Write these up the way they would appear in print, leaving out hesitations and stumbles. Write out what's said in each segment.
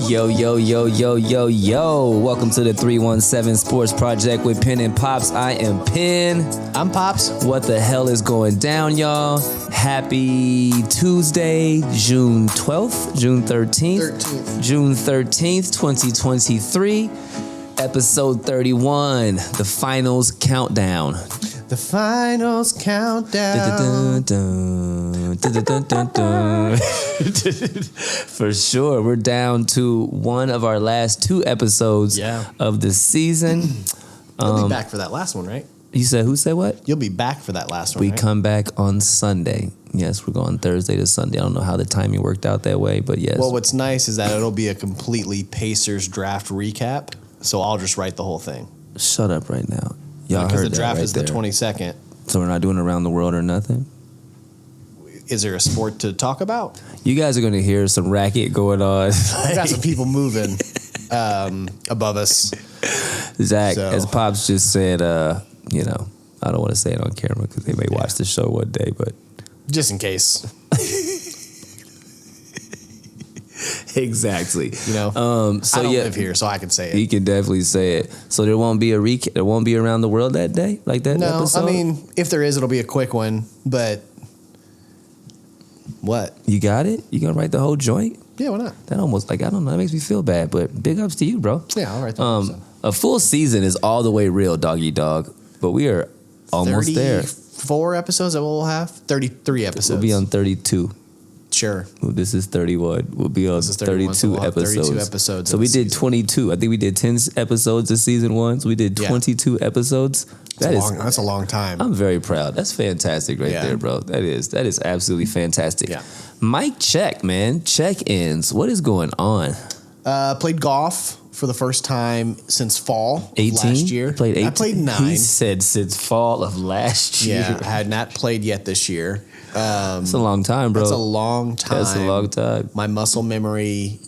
Yo, yo, yo, yo, yo, yo. Welcome to the 317 Sports Project with Penn and Pops. I am Penn. I'm Pops. What the hell is going down, y'all? Happy Tuesday, June 12th, June 13th. June 13th, 2023. Episode 31, the finals countdown. The finals countdown. For sure. We're down to one of our last two episodes of the season. You'll be back for that last one, right? You said, who said what? You'll be back for that last one, We right? come back on Sunday. Yes, we're going Thursday to Sunday. I don't know how the timing worked out that way, but yes. Well, what's nice is that it'll be a completely Pacers draft recap, so I'll just write the whole thing. Shut up right now. Y'all Because heard the draft that right is the 22nd. So we're not doing around the world or nothing? Is there a sport to talk about? You guys are going to hear some racket going on. We got some people moving above us. Zach, So. as Pops just said, I don't want to say it on camera because they may watch the show one day, but Just in case. exactly. You know? So I don't yeah, live here, so I can say it. he can definitely say it. So there won't be there won't be around the world that day, like that No, episode? I mean, if there is, it'll be a quick one, but what? You got it? You gonna write the whole joint? Yeah, why not? That almost, I don't know, that makes me feel bad, but big ups to you, bro. Yeah, I'll write that. A full season is all the way real, doggy dog, but we are almost there. 34 episodes that we'll have? 33 episodes. We'll be on 32. Sure. Well, this is 31. We'll be on This is 31, 32 so we'll have episodes. 32 episodes So of we the did season. 22. I think we did 10 episodes of season one. So we did 22 episodes. That's a long time. I'm very proud. That's fantastic right there, bro. That is absolutely fantastic. Yeah. Mic check, man. Check-ins. What is going on? Played golf for the first time since fall of 18? last year. Played 18? I played 9. He said since fall of last year. Yeah, I had not played yet this year. That's a long time, bro. That's a long time. That's a long time. My muscle memory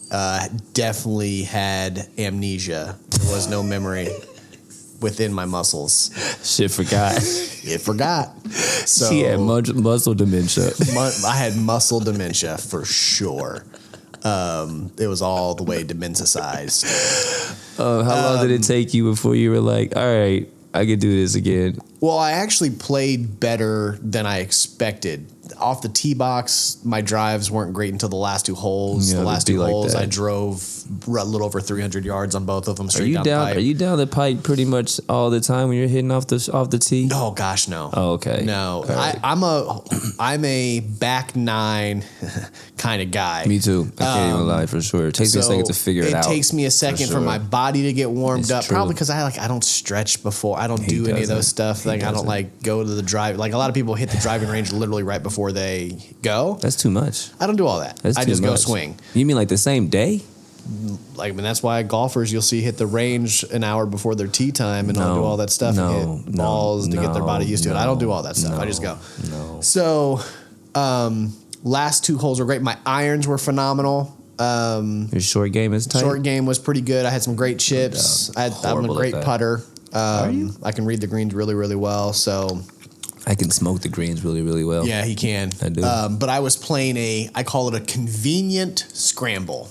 definitely had amnesia. There was no memory within my muscles. Shit, forgot. It forgot. So She had muscle dementia. I had muscle dementia for sure. It was all the way dementia-sized. How long did it take you before you were like, all right, I could do this again? Well, I actually played better than I expected. Off the tee box, my drives weren't great until the last two holes. Yeah, The last it'd be two like holes, that. I drove a little over 300 yards on both of them Are straight you down down? the pipe. Are you down the pipe pretty much all the time when you're hitting off the tee? Oh gosh, no. Oh, okay. No, All right. I'm a back nine kind of guy. Me too. I can't even lie for sure. It takes me a second to figure it out. It takes me a second for sure. my body to get warmed It's up. true. Probably because I don't stretch before. I don't He do any of doesn't. those stuff. He Like I don't doesn't. like go to the drive. Like a lot of people hit the driving range literally right before they go. That's too much. I don't do all that. That's I too just go much. swing. You mean like the same day? Like, I mean, that's why golfers you'll see hit the range an hour before their tee time and all do all that stuff and hit balls to get their body used to it. I don't do all that stuff. I just go. No. So, last two holes were great. My irons were phenomenal. Your short game is tight. Short game was pretty good. I had some great chips. I'm a Horrible at great that. putter. Are you? I can read the greens really, really well. So, I can smoke the greens really, really well. yeah, he can. I do. But I was playing I call it a convenient scramble.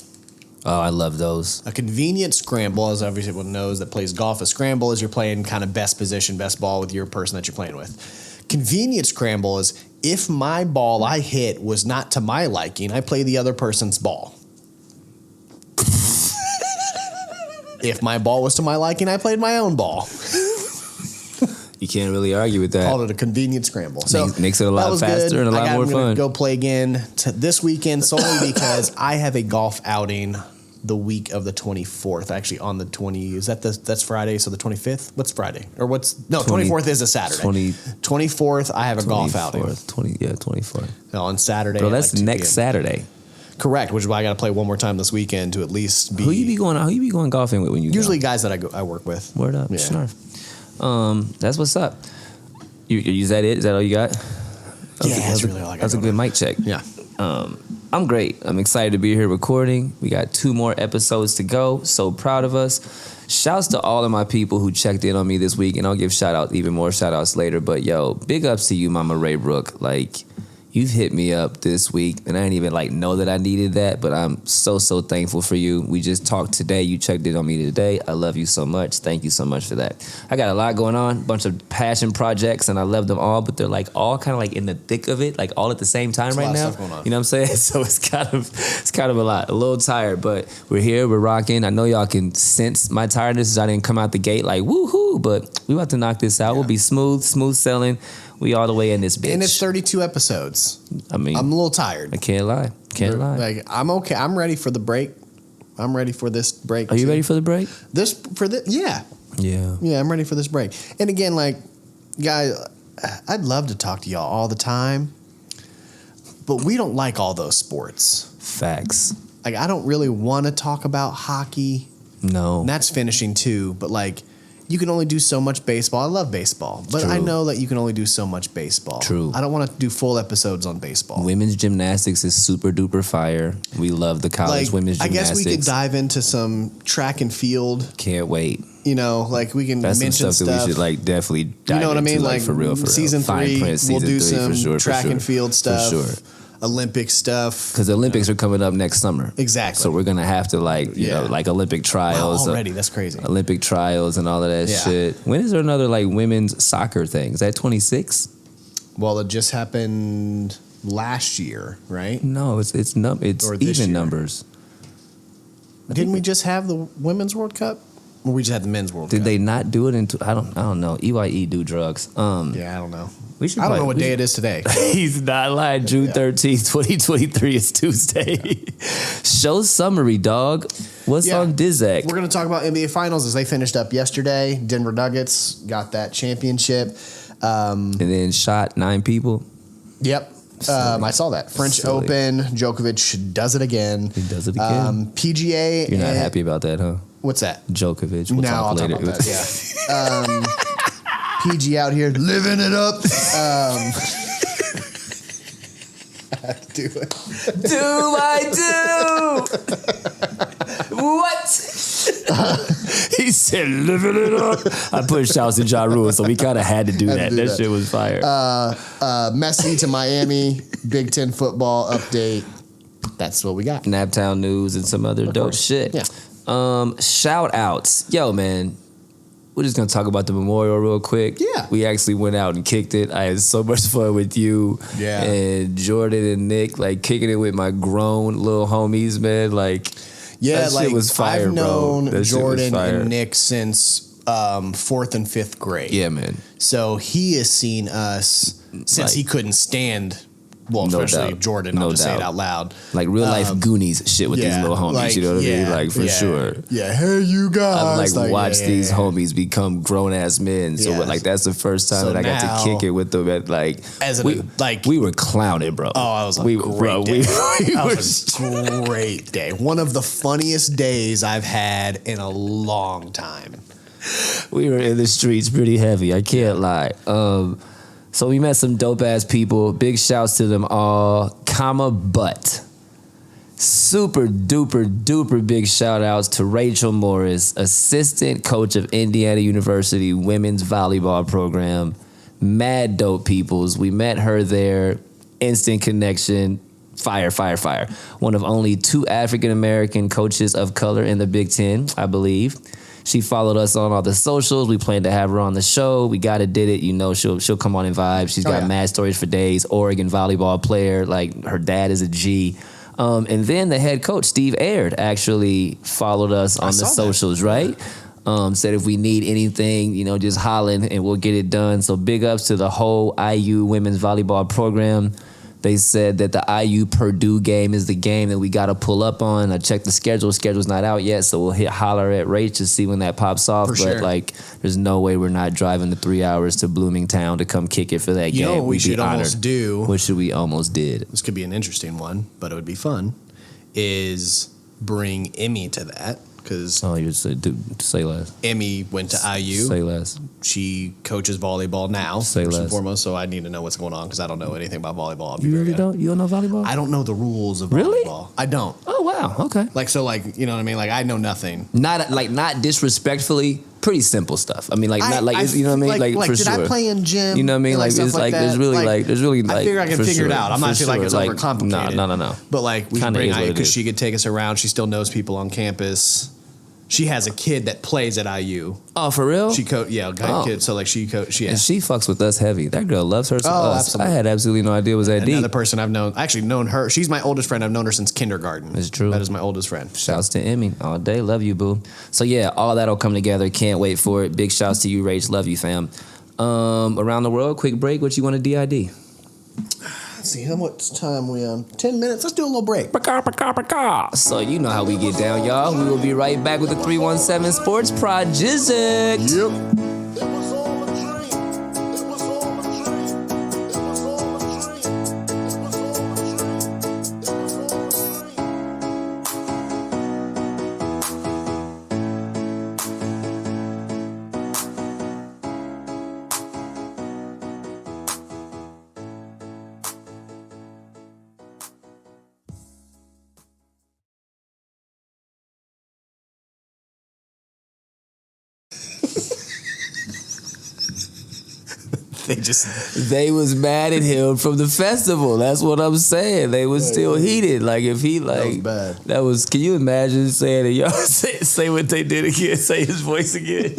Oh, I love those. A convenient scramble, as everyone knows that plays golf, a scramble is you're playing kind of best position, best ball with your person that you're playing with. Convenient scramble is if my ball I hit was not to my liking, I play the other person's ball. If my ball was to my liking, I played my own ball. You can't really argue with that. Called it a convenient scramble. So Makes it a lot that was faster good. and a lot more I'm fun. gonna go play again this weekend solely because I have a golf outing the week of the 24th. Actually, on the 20. Is that that's Friday? So the 25th. What's Friday? Or what's 24th is a Saturday. 24th. I have a golf outing. 24th. So on Saturday. Bro, at that's like 2 next p.m. Saturday. Correct. Which is why I got to play one more time this weekend to at least be. Who you be going golfing with when you Usually go? guys that I work with. Word up. Yeah. Snarf. That's what's up. Is that it? Is that all you got? That's really all I got. That's a good mic check. Yeah. I'm great. I'm excited to be here recording. We got 2 more episodes to go. So proud of us. Shouts to all of my people who checked in on me this week, and I'll give even more shout outs later. But yo, big ups to you, Mama Ray Brook. Like, You've hit me up this week, and I didn't even like know that I needed that, but I'm so thankful for you. We just talked today. You checked in on me today. I love you so much. Thank you so much for that. I got a lot going on, a bunch of passion projects, and I love them all, but they're like all kind of like in the thick of it, like all at the same time right now. You know what I'm saying? So it's kind of a lot. A little tired, but we're here. We're rocking. I know y'all can sense my tiredness. I didn't come out the gate like woohoo, but we about to knock this out. Yeah. We'll be smooth sailing. We all the way in this bitch. And it's 32 episodes. I mean, I'm a little tired. I can't lie. Like, I'm okay. I'm ready for the break. I'm ready for this break. Are you ready for the break? Yeah. Yeah, I'm ready for this break. And again, like, guys, I'd love to talk to y'all all the time, but we don't like all those sports. Facts. Like, I don't really want to talk about hockey. No. And that's finishing too, but like, you can only do so much baseball. I love baseball, but True. I know that you can only do so much baseball. True. I don't want to do full episodes on baseball. Women's gymnastics is super duper fire. We love the college women's gymnastics. I guess we could dive into some track and field. Can't wait. You know, like we can mention some stuff that we should like definitely dive into. You know what I mean? Like for real. Season 3, we'll do some track and field stuff. For sure. Olympic stuff. Because the Olympics are coming up next summer. Exactly. So we're going to have to you know, like Olympic trials. Wow, already, that's crazy. Olympic trials and all of that shit. When is there another like women's soccer thing? Is that 26? Well, it just happened last year, right? No, it's even numbers. Didn't we just have the Women's World Cup? Or we just had the Men's World Cup? Did they not do it I don't know. EYE do drugs. Yeah, I don't know. I don't know what day it is today. He's not lying. June 13th, 2023 is Tuesday. Show summary, dog. What's on Dizak? We're going to talk about NBA Finals as they finished up yesterday. Denver Nuggets got that championship. And then shot 9 people. Yep. I saw that. French Open. Djokovic does it again. He does it again. PGA. You're not happy about that, huh? What's that? Djokovic. We'll I'll talk later. Talk about that. Yeah. PG out here living it up. I have to do it. Do I do? What? He said living it up. I put shouts to Ja Rule, so we kind of had to do that. That shit was fire. Messi to Miami. Big Ten football update. That's what we got. Naptown news and some other dope shit. Yeah. Shout outs. Yo, man. We're just going to talk about the memorial real quick. Yeah. We actually went out and kicked it. I had so much fun with you and Jordan and Nick, like kicking it with my grown little homies, man. Like, that shit was fire, I've known bro. Jordan and Nick since 4th and 5th grade. Yeah, man. So he has seen us since he couldn't stand. Well, especially Jordan, I'll just say it out loud. Like real life Goonies shit with these little homies, you know what I mean? Like for sure. Yeah, hey you guys. I've watched these homies become grown ass men. So like that's the first time that I got to kick it with them at we were clowning, bro. Oh, I was like, great day. One of the funniest days I've had in a long time. We were in the streets pretty heavy, I can't lie. So we met some dope ass people. Big shouts to them all. But super duper big shout outs to Rachel Morris, assistant coach of Indiana University women's volleyball program. Mad dope peoples. We met her there. Instant connection. Fire. One of only 2 African American coaches of color in the Big Ten, I believe. She followed us on all the socials. We planned to have her on the show. We got it, did it. You know, she'll come on and vibe. She's got mad stories for days. Oregon volleyball player. Like, her dad is a G. And then the head coach, Steve Aird, actually followed us on the socials, right? Said if we need anything, you know, just hollering and we'll get it done. So big ups to the whole IU women's volleyball program. They said that the IU Purdue game is the game that we got to pull up on. I checked the schedule. Schedule's not out yet, so we'll holler at Rach to see when that pops off. Like, there's no way we're not driving the 3 hours to Bloomingtown to come kick it for that game. You know what we should almost do? What should we almost did? This could be an interesting one, but it would be fun, is bring Emmy to that. Because you say less. Emmy went to IU. Say less. She coaches volleyball now, first and foremost. So I need to know what's going on because I don't know anything about volleyball. You really don't? You don't know volleyball? I don't know the rules of volleyball. Really? I don't. Oh wow. Okay. You know what I mean? Like I know nothing. Not disrespectfully, pretty simple stuff. I mean, like not like you know what I mean, like for did sure. I play in gym? You know what I mean? Like it's like there's really like I figure I can figure it out. I'm not saying like it's like, overcomplicated. No. But like we can bring IU because she could take us around. She still knows people on campus. She has a kid that plays at IU. Oh, for real? She kid. So like she. And she fucks with us heavy. That girl loves her. Absolutely. I had absolutely no idea it was that deep. Another person I've known her. She's my oldest friend. I've known her since kindergarten. It's true. That is my oldest friend. Shouts to Emmy all day. Love you, boo. So yeah, all that'll come together. Can't wait for it. Big shouts to you, Rach. Love you, fam. Around the world, quick break. What you want to DID? Let's see, how much time we on? 10 minutes. Let's do a little break. So you know how we get down, y'all. We will be right back with the 317 Sports Project. Yep. They was mad at him from the festival. That's what I'm saying. They was still heated. Like if he like that was bad. Can you imagine saying it? Y'all say what they did again. Say his voice again.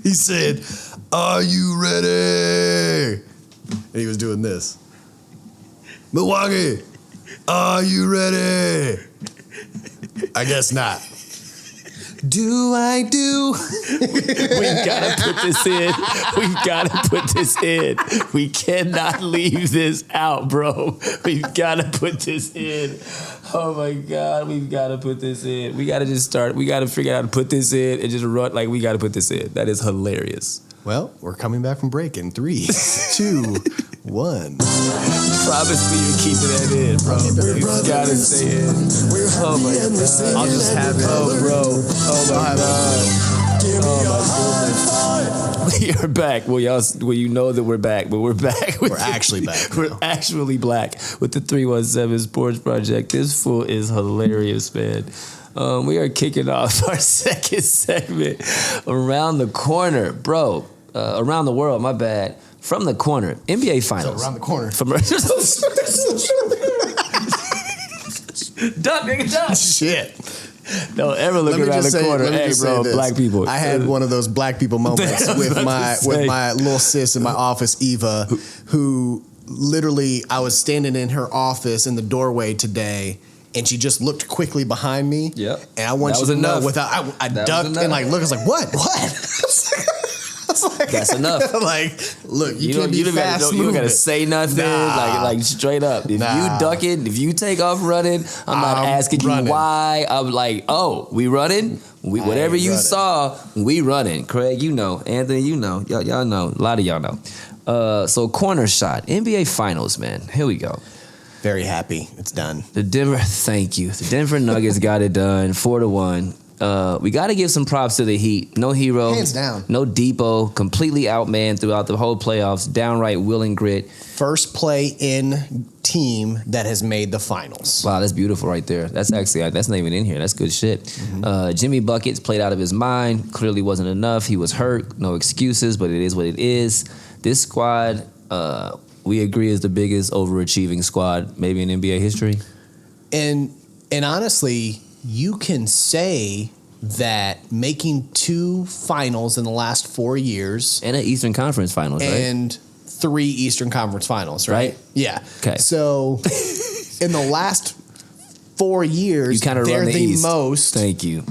He said, "Are you ready?" And he was doing this. Milwaukee, are you ready? I guess not. Do I do? We've got to put this in. We've got to put this in. We cannot leave this out, bro. We've got to put this in. Oh my God, we've got to put this in. We got to just start. We got to figure out how to put this in and just run. Like we got to put this in. That is hilarious. Well, we're coming back from break in 3, 2, 1. Promise me you're keeping that in, bro. You gotta stay in. Oh my God. I'll just have it. Oh, bro. Oh my God. Oh my goodness. We are back. Well, you know that we're back, but we're back. We're actually back. We're actually black with the 317 Sports Project. This fool is hilarious, man. We are kicking off our second segment around the corner, bro. Around the world, my bad. From the corner, NBA Finals. So around the corner. Duck, nigga, duck. Shit. Don't ever look around the corner. Hey, bro, black people. I had one of those black people moments with my little sis in my office, Eva, who literally, I was standing in her office in the doorway today, and she just looked quickly behind me. Yep. And I want you to know, without I ducked and like looked. I was like, what? Like, that's enough. Like, look, you can't be fast moving. You don't gotta say nothing. Like straight up. If you duck it, if you take off running, I'm not asking you why. I'm like, oh, we running? Whatever you saw, we running. Craig, you know. Anthony, you know. Y'all know. A lot of y'all know. So corner shot, NBA Finals, man. Here we go. Very happy. It's done. Thank you. The Denver Nuggets got it done, 4-1. We got to give some props to the Heat. No hero. Hands down. No Depot. Completely outmanned throughout the whole playoffs. Downright will and grit. First play in team that has made the finals. Wow, that's beautiful right there. That's actually, that's not even in here. That's good shit. Mm-hmm. Jimmy Buckets played out of his mind. Clearly wasn't enough. He was hurt. No excuses, but it is what it is. This squad, we agree, is the biggest overachieving squad maybe in NBA history. And honestly, you can say that making 2 finals in the last 4 years. And an Eastern Conference Finals, right? And 3 Eastern Conference Finals, right? Yeah. Okay. So in the last 4 years, they're the most Thank you.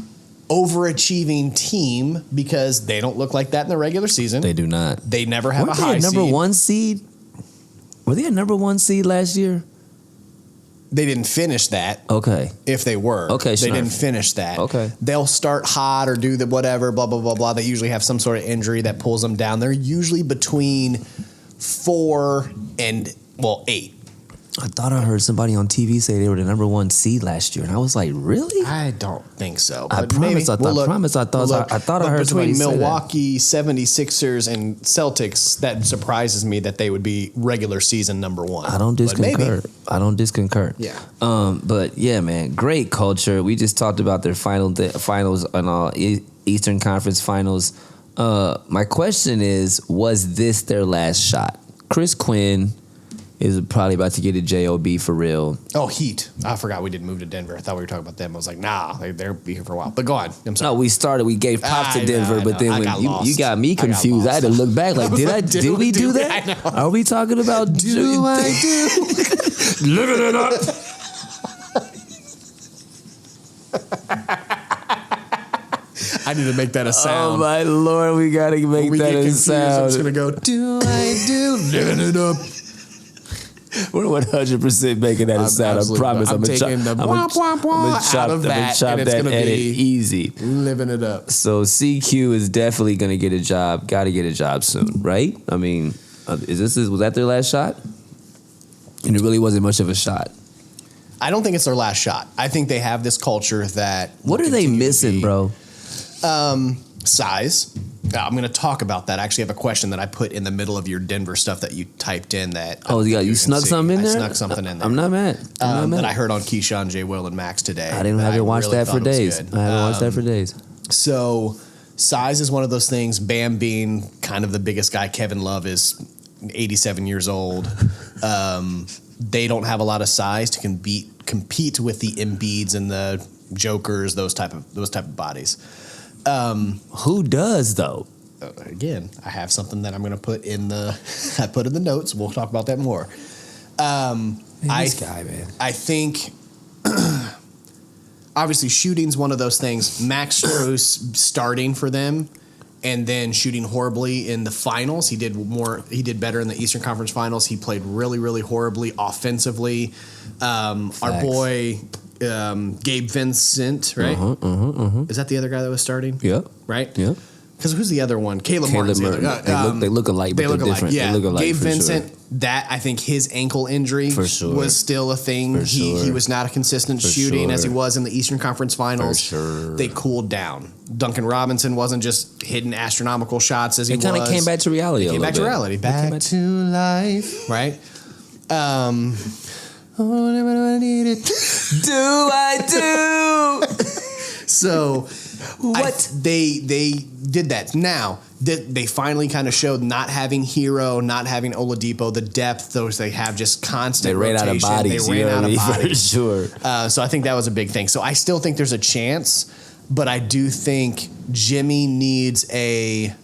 overachieving team because they don't look like that in the regular season. They do not. They never have Weren't a high they seed. number 1 seed? Were they a number 1 seed last year? They didn't finish that. Okay. If they were. Okay, They didn't finish that. Okay. They'll start hot or do the whatever, blah, blah, blah, blah. They usually have some sort of injury that pulls them down. They're usually between 4 and, 8. I thought I heard somebody on TV say they were the number 1 seed last year, and I was like, really? I don't think so. I promise. I thought I heard somebody between say that. Milwaukee 76ers and Celtics, that surprises me that they would be regular season number 1. I don't disconcur. Yeah. But yeah, man, great culture. We just talked about their finals and all Eastern Conference Finals. My question is, was this their last shot? Chris Quinn is probably about to get a job for real. Oh, Heat. I forgot we didn't move to Denver. I thought we were talking about them. I was like, nah, they'll be here for a while. But go on. I'm sorry. No, we gave props to Denver, but then when you got me confused, I had to look back like, did we do that? Are we talking about do I do? Living it up. I need to make that a sound. Oh my Lord, we gotta make that a sound. I'm just gonna go, do I do? Living it up. We're 100% making that a sound. I promise. I'm gonna taking the chop that edit easy. Living it up. So CQ is definitely gonna get a job. Got to get a job soon, right? I mean, was that their last shot? And it really wasn't much of a shot. I don't think it's their last shot. I think they have this culture that. What are they missing, bro? Size. I'm going to talk about that. I actually have a question that I put in the middle of your Denver stuff that you typed in. That you snuck something in there? I snuck something in there. I'm not mad. That I heard on Keyshawn, J. Will, and Max today. I haven't watched that for days. So size is one of those things. Bam being kind of the biggest guy. Kevin Love is 87 years old. They don't have a lot of size to compete with the Embiids and the Jokers, those type of bodies. Who does though? Again, I have something that I'm going to put in the notes. We'll talk about that more. This guy, man. I think obviously shooting's one of those things. Max Strus starting for them and then shooting horribly in the finals. He did better in the Eastern Conference Finals. He played really, really horribly offensively. Our boy Gabe Vincent, right? Is that the other guy that was starting? Yeah. Right? Yeah. Because who's the other one? Caleb Martin's the other guy. They look alike, but they're different. Yeah. They look alike, Gabe for Vincent, sure. that I think his ankle injury was still a thing. For sure. He was not a consistent shooting as he was in the Eastern Conference Finals. For sure. They cooled down. Duncan Robinson wasn't just hitting astronomical shots as he was. He kind of came back to reality. Back to life, right? Whatever I needed. Do I do? So what they did that. Now they finally kind of showed not having Hero, not having Oladipo, the depth those they have just constant. They ran rotation. out of bodies. They ran out of bodies for sure. So I think that was a big thing. So I still think there's a chance, but I do think Jimmy needs I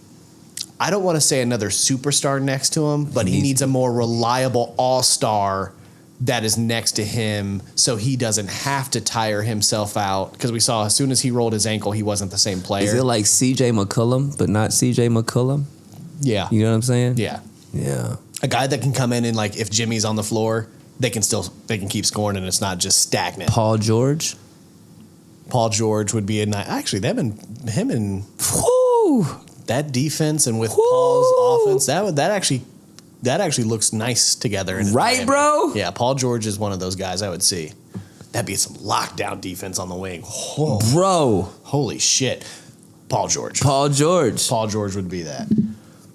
don't want to say another superstar next to him, but he needs a more reliable all-star that is next to him so he doesn't have to tire himself out. Because we saw as soon as he rolled his ankle, he wasn't the same player. Is it like C.J. McCollum, but not C.J. McCollum? Yeah. You know what I'm saying? Yeah. Yeah. A guy that can come in and, like, if Jimmy's on the floor, they can keep scoring and it's not just stagnant. Paul George would be a nice. Actually, him and Woo! that defense and with Paul's offense, that actually looks nice together. Right, Miami. Bro? Yeah, Paul George is one of those guys I would see. That'd be some lockdown defense on the wing. Whoa. Bro. Holy shit. Paul George would be that.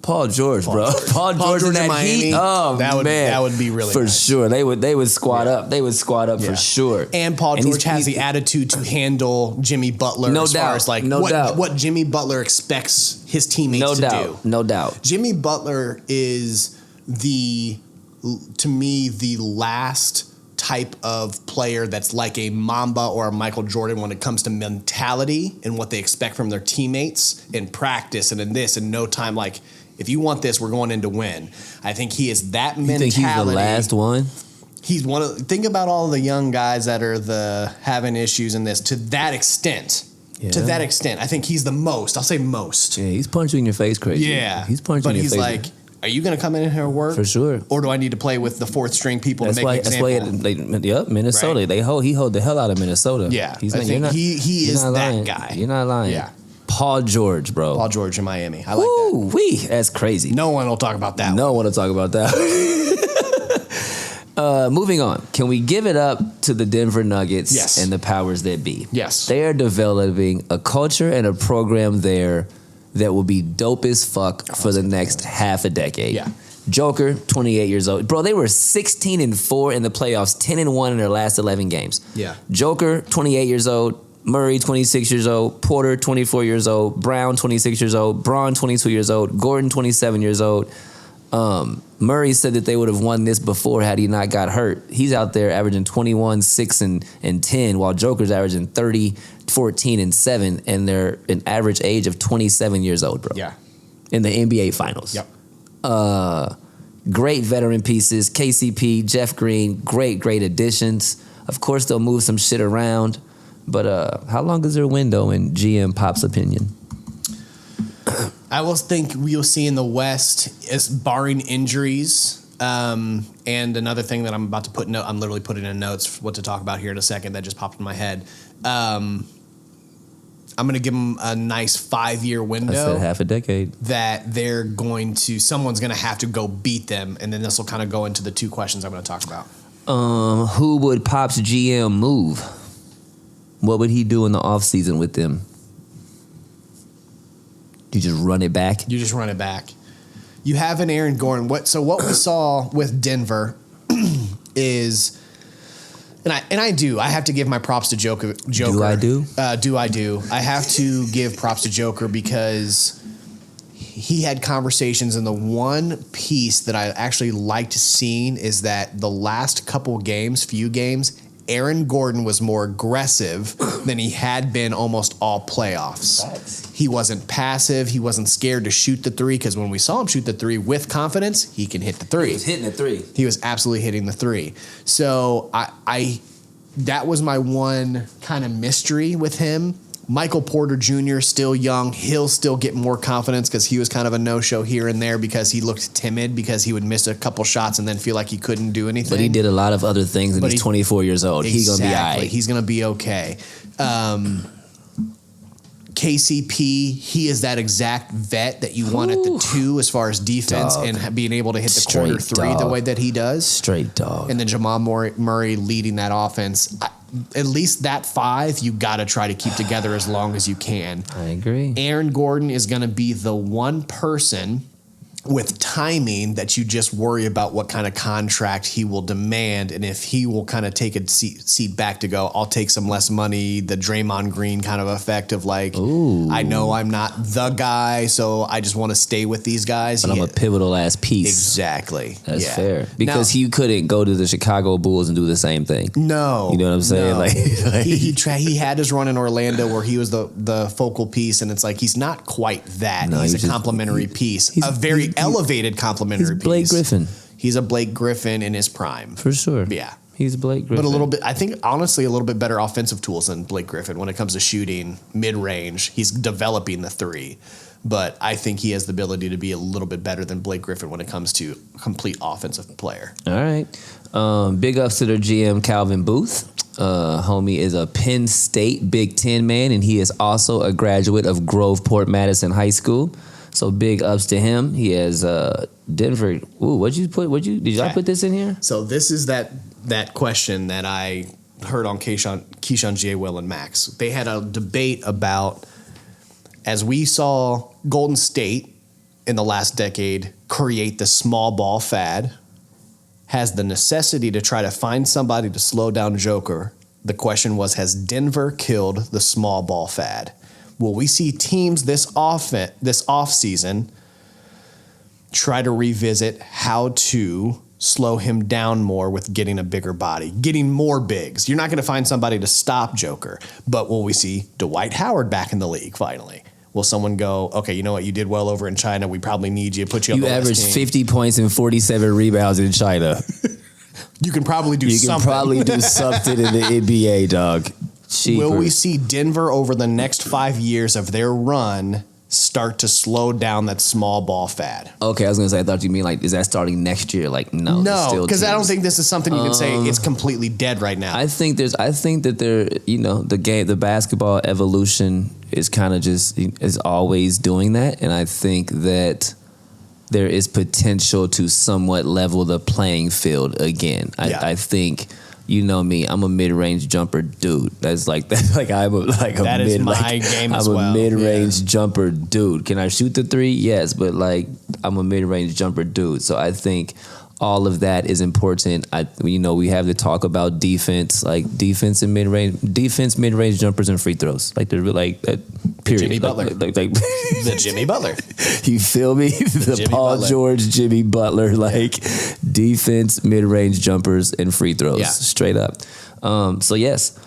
Paul George, bro. Paul George in that Miami, heat. Oh, man. That would be really for nice. sure. They would squat up. They would squat up for sure. And Paul George has the attitude to handle Jimmy Butler far as like what Jimmy Butler expects his teammates to do. No doubt. Jimmy Butler is to me the last type of player that's like a Mamba or a Michael Jordan when it comes to mentality and what they expect from their teammates in practice and in this and no time. Like, if you want this, we're going in to win. I think he is that mentality. You think he's the last one? He's one of. Think about all the young guys that are having issues in this. To that extent, I think he's the most. I'll say most. Yeah, he's punching in your face crazy. Yeah, he's punching in your face. But he's like, are you going to come in here and work? For sure. Or do I need to play with the fourth string people to make an example? Minnesota. Right. He hold the hell out of Minnesota. Yeah, he is that guy. You're not lying. Yeah. Paul George, bro. Paul George in Miami. I like that. That's crazy. No one will talk about that. No one will talk about that. Moving on. Can we give it up to the Denver Nuggets Yes. and the powers that be? Yes. They are developing a culture and a program there that will be dope as fuck for the next half a decade. Yeah. Joker, 28 years old. Bro, they were 16-4 in the playoffs, 10-1 in their last 11 games. Yeah. Joker, 28 years old. Murray, 26 years old. Porter, 24 years old. Brown, 26 years old. Braun, 22 years old. Gordon, 27 years old. Murray said that they would have won this before had he not got hurt. He's out there averaging 21, 6, and 10, while Joker's averaging 30, 14, and 7, and they're an average age of 27 years old, bro. Yeah. In the NBA Finals. Yep. Great veteran pieces. KCP, Jeff Green, great additions. Of course, they'll move some shit around. But how long is their window in GM Pop's opinion? I will think we'll see in the West, is barring injuries. And another thing that I'm about to put I'm literally putting in notes what to talk about here in a second that just popped in my head. I'm going to give them a nice 5-year window. I said half a decade. That someone's going to have to go beat them. And then this will kind of go into the two questions I'm going to talk about. Who would Pop's GM move? What would he do in the offseason with them? You just run it back? You just run it back. You have an Aaron Gordon. What we saw with Denver is... And I have to give my props to Joker. Do I do? I do. I have to give props to Joker because he had conversations, and the one piece that I actually liked seeing is that the last few games, Aaron Gordon was more aggressive than he had been almost all playoffs. Facts. He wasn't passive. He wasn't scared to shoot the three, because when we saw him shoot the three with confidence, he can hit the three. He was hitting the three. He was absolutely hitting the three. So I that was my one kind of mystery with him. Michael Porter Jr. still young. He'll still get more confidence because he was kind of a no-show here and there because he looked timid because he would miss a couple shots and then feel like he couldn't do anything. But he did a lot of other things, and he's 24 years old. Exactly. He's going to be all right. He's going to be okay. KCP, he is that exact vet that you want at the 2 as far as defense, dog. And being able to hit the corner 3 the way that he does. Straight dog. And then Jamal Murray leading that offense. At least that 5 you got to try to keep together as long as you can. I agree. Aaron Gordon is going to be the one person with timing that you just worry about what kind of contract he will demand, and if he will kind of take a seat back to go, I'll take some less money, the Draymond Green kind of effect of like, ooh, I know I'm not the guy, so I just want to stay with these guys. But I'm a pivotal ass piece. Exactly. That's fair. Because he couldn't go to the Chicago Bulls and do the same thing. No. You know what I'm saying? No. Like he had his run in Orlando where he was the focal piece, and it's like he's not quite that. No, he's a complimentary piece. He's a very elevated complimentary piece. Blake Griffin. He's a Blake Griffin in his prime. For sure. Yeah. He's Blake Griffin. But a little bit, I think, honestly, a little bit better offensive tools than Blake Griffin when it comes to shooting mid-range. He's developing the 3. But I think he has the ability to be a little bit better than Blake Griffin when it comes to complete offensive player. All right. Big ups to their GM, Calvin Booth. Homie is a Penn State Big Ten man, and he is also a graduate of Groveport Madison High School. So big ups to him. He has Denver. Ooh, did I put this in here? So this is that question that I heard on Keyshawn J. Will and Max. They had a debate about, as we saw Golden State in the last decade create the small ball fad, has the necessity to try to find somebody to slow down Joker. The question was, has Denver killed the small ball fad? Will we see teams this offseason try to revisit how to slow him down more with getting a bigger body, getting more bigs? You're not going to find somebody to stop Joker, but will we see Dwight Howard back in the league finally? Will someone go, okay, you know what, you did well over in China, we probably need you, put you on the list. You averaged 50 points and 47 rebounds in China. You can probably do something. You can probably do something in the NBA, dog. Cheaper. Will we see Denver over the next 5 years of their run start to slow down that small ball fad? Okay, I was going to say, I thought you mean like, is that starting next year? Like, no. No, because I don't think this is something you can say it's completely dead right now. I think that there, the basketball evolution is kind of just, is always doing that. And I think that there is potential to somewhat level the playing field again. I think, you know me, I'm a mid-range jumper dude. That's like I'm a that is my game as well. I'm a mid-range jumper dude. Can I shoot the three? Yes, but like I'm a mid-range jumper dude. So I think all of that is important. We have to talk about defense, like defense, mid-range jumpers, and free throws. Like they're like that. Period. Jimmy Butler, the Jimmy Butler. You feel me? The Jimmy Paul Butler. George, Jimmy Butler, defense, mid-range jumpers, and free throws, straight up. So yes,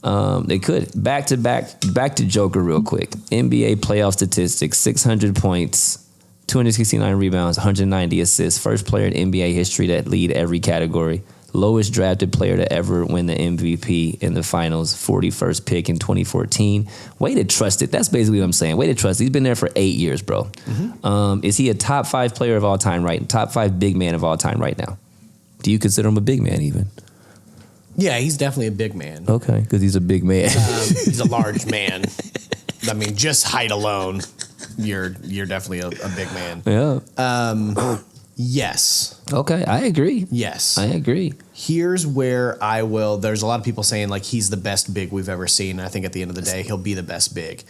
they could back to Joker real quick. NBA playoff statistics: 600 points. 269 rebounds, 190 assists. First player in NBA history to lead every category. Lowest drafted player to ever win the MVP in the finals. 41st pick in 2014. Way to trust it. That's basically what I'm saying. Way to trust it. He's been there for 8 years, bro. Mm-hmm. Is he a top 5 player of all time top 5 big man of all time right now? Do you consider him a big man even? Yeah, he's definitely a big man. Okay, because he's a big man. He's a large man. I mean, just height alone. You're definitely a big man. Yeah. Yes. Okay, I agree. Yes. I agree. Here's where there's a lot of people saying like he's the best big we've ever seen. And I think at the end of the day, he'll be the best big.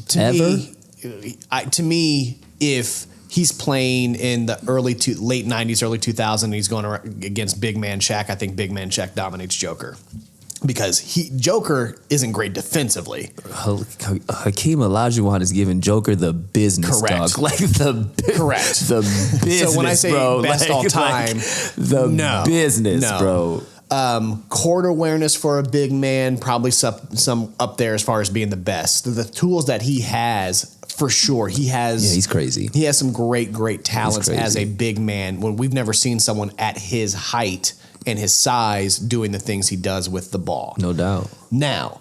To me, if he's playing in the late 90s, early 2000s, and he's going against big man Shaq, I think big man Shaq dominates Joker. Because Joker isn't great defensively. Hakeem Olajuwon is giving Joker the business, correct. Dog. Like the correct the business. So when I say bro, best all time, business, bro. Court awareness for a big man, probably some up there as far as being the best. The tools that he has, for sure, he has. Yeah, he's crazy. He has some great talents as a big man. When we've never seen someone at his height and his size doing the things he does with the ball. No doubt. Now,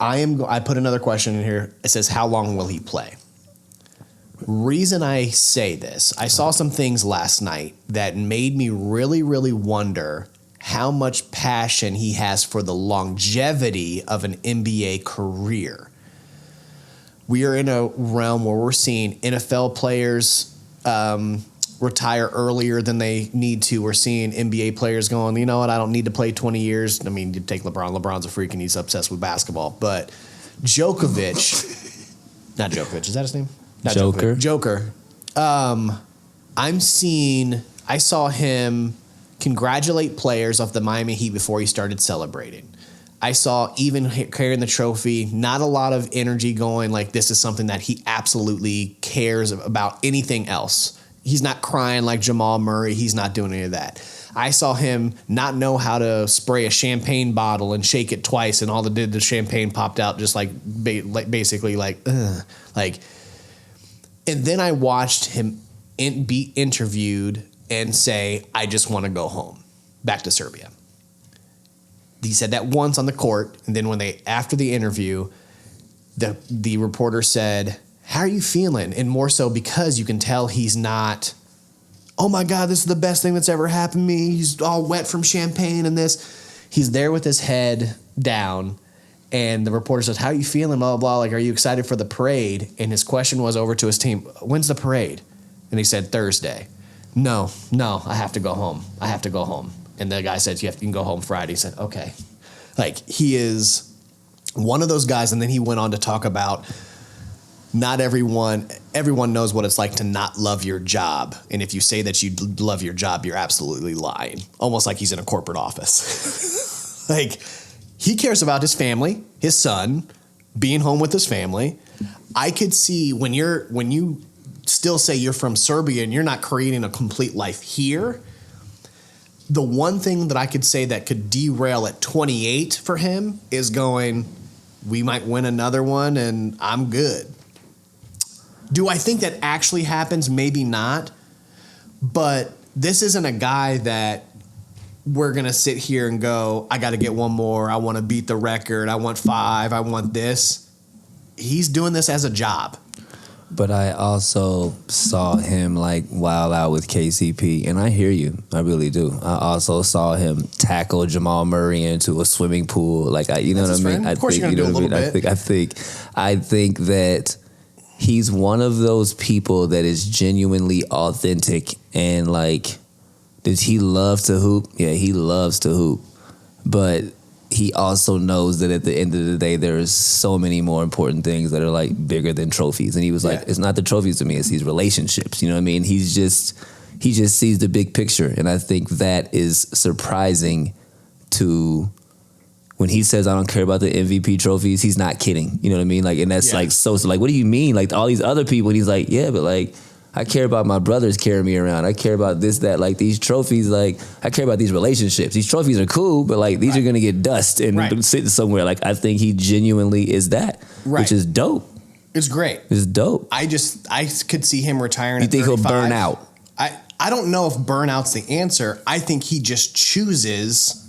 I put another question in here. It says, how long will he play? Reason I say this, I saw some things last night that made me really, really wonder how much passion he has for the longevity of an NBA career. We are in a realm where we're seeing NFL players retire earlier than they need to. We're seeing NBA players going, you know what, I don't need to play 20 years. I mean, you take LeBron. LeBron's a freak and he's obsessed with basketball. But Djokovic, not Djokovic, is that his name? Not Joker. Joker. I saw him congratulate players of the Miami Heat before he started celebrating. I saw even carrying the trophy, not a lot of energy going like this is something that he absolutely cares about anything else. He's not crying like Jamal Murray. He's not doing any of that. I saw him not know how to spray a champagne bottle and shake it twice, and all the champagne popped out just like basically like, ugh. Like. And then I watched him be interviewed and say, I just want to go home, back to Serbia. He said that once on the court, and then after the interview, the reporter said, how are you feeling? And more so because you can tell he's not, oh my God, this is the best thing that's ever happened to me. He's all wet from champagne and this. He's there with his head down. And the reporter says, how are you feeling? Blah, blah, blah. Like, are you excited for the parade? And his question was over to his team, when's the parade? And he said, Thursday. No, I have to go home. And the guy said, you can go home Friday. He said, okay. Like, he is one of those guys. And then he went on to talk about not everyone knows what it's like to not love your job. And if you say that you love your job, you're absolutely lying. Almost like he's in a corporate office. Like, he cares about his family, his son, being home with his family. I could see when you still say you're from Serbia and you're not creating a complete life here, the one thing that I could say that could derail at 28 for him is going, we might win another one and I'm good. Do I think that actually happens? Maybe not. But this isn't a guy that we're going to sit here and go, I got to get one more. I want to beat the record. I want 5. I want this. He's doing this as a job. But I also saw him like wild out with KCP, and I hear you. I really do. I also saw him tackle Jamal Murray into a swimming pool. Like, you know what I mean? Of course, you're going to do a little bit. I think that he's one of those people that is genuinely authentic and like, does he love to hoop? Yeah, he loves to hoop. But he also knows that at the end of the day, there's so many more important things that are like bigger than trophies. And he was like, it's not the trophies to me, it's these relationships. You know what I mean? He just sees the big picture. And I think that is surprising to when he says, I don't care about the MVP trophies, he's not kidding. You know what I mean? Like, and that's like, so like, what do you mean? Like all these other people, and he's like, yeah, but like, I care about my brothers carrying me around. I care about this, that, like these trophies, like I care about these relationships. These trophies are cool, but like these are going to get dust and sit somewhere. Like I think he genuinely is that, which is dope. It's great. It's dope. I could see him retiring at 35. You think he'll burn out? I don't know if burnout's the answer. I think he just chooses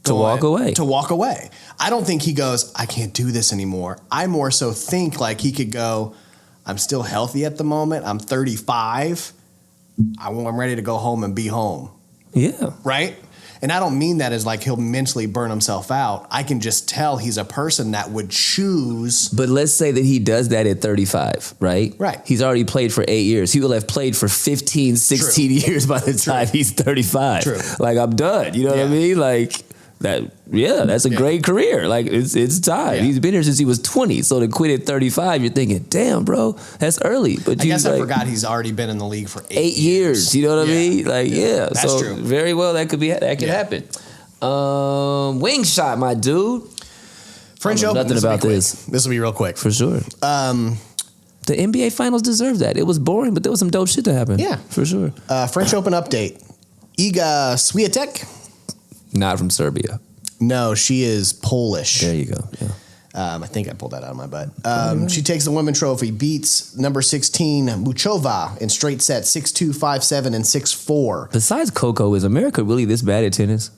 to walk away. To walk away. I don't think he goes, I can't do this anymore. I more so think like he could go, I'm still healthy at the moment. I'm 35. I'm ready to go home and be home. Yeah. Right? And I don't mean that as like he'll mentally burn himself out. I can just tell he's a person that would choose. But let's say that he does that at 35, right? Right. He's already played for 8 years. He will have played for 15, 16 years by the time he's 35. True. Like, I'm done. You know what I mean? Like, that's a great career. Like, it's time. He's been here since he was 20. So to quit at 35, you're thinking, damn, bro, that's early. But I guess I forgot he's already been in the league for 8 years. You know what I mean? Like, that's so true. Very well, that could happen. Wing shot, my dude. French Open. Nothing about this. This will be real quick. For sure. The NBA Finals deserve that. It was boring, but there was some dope shit to happen. Yeah. For sure. French Open update. Iga Swiatek. Not from Serbia. No, she is Polish. There you go. Yeah. I think I pulled that out of my butt. She takes the women's trophy, beats number 16 Muchova in straight sets, 6-2, 5-7, and 6-4. Besides Coco, is America really this bad at tennis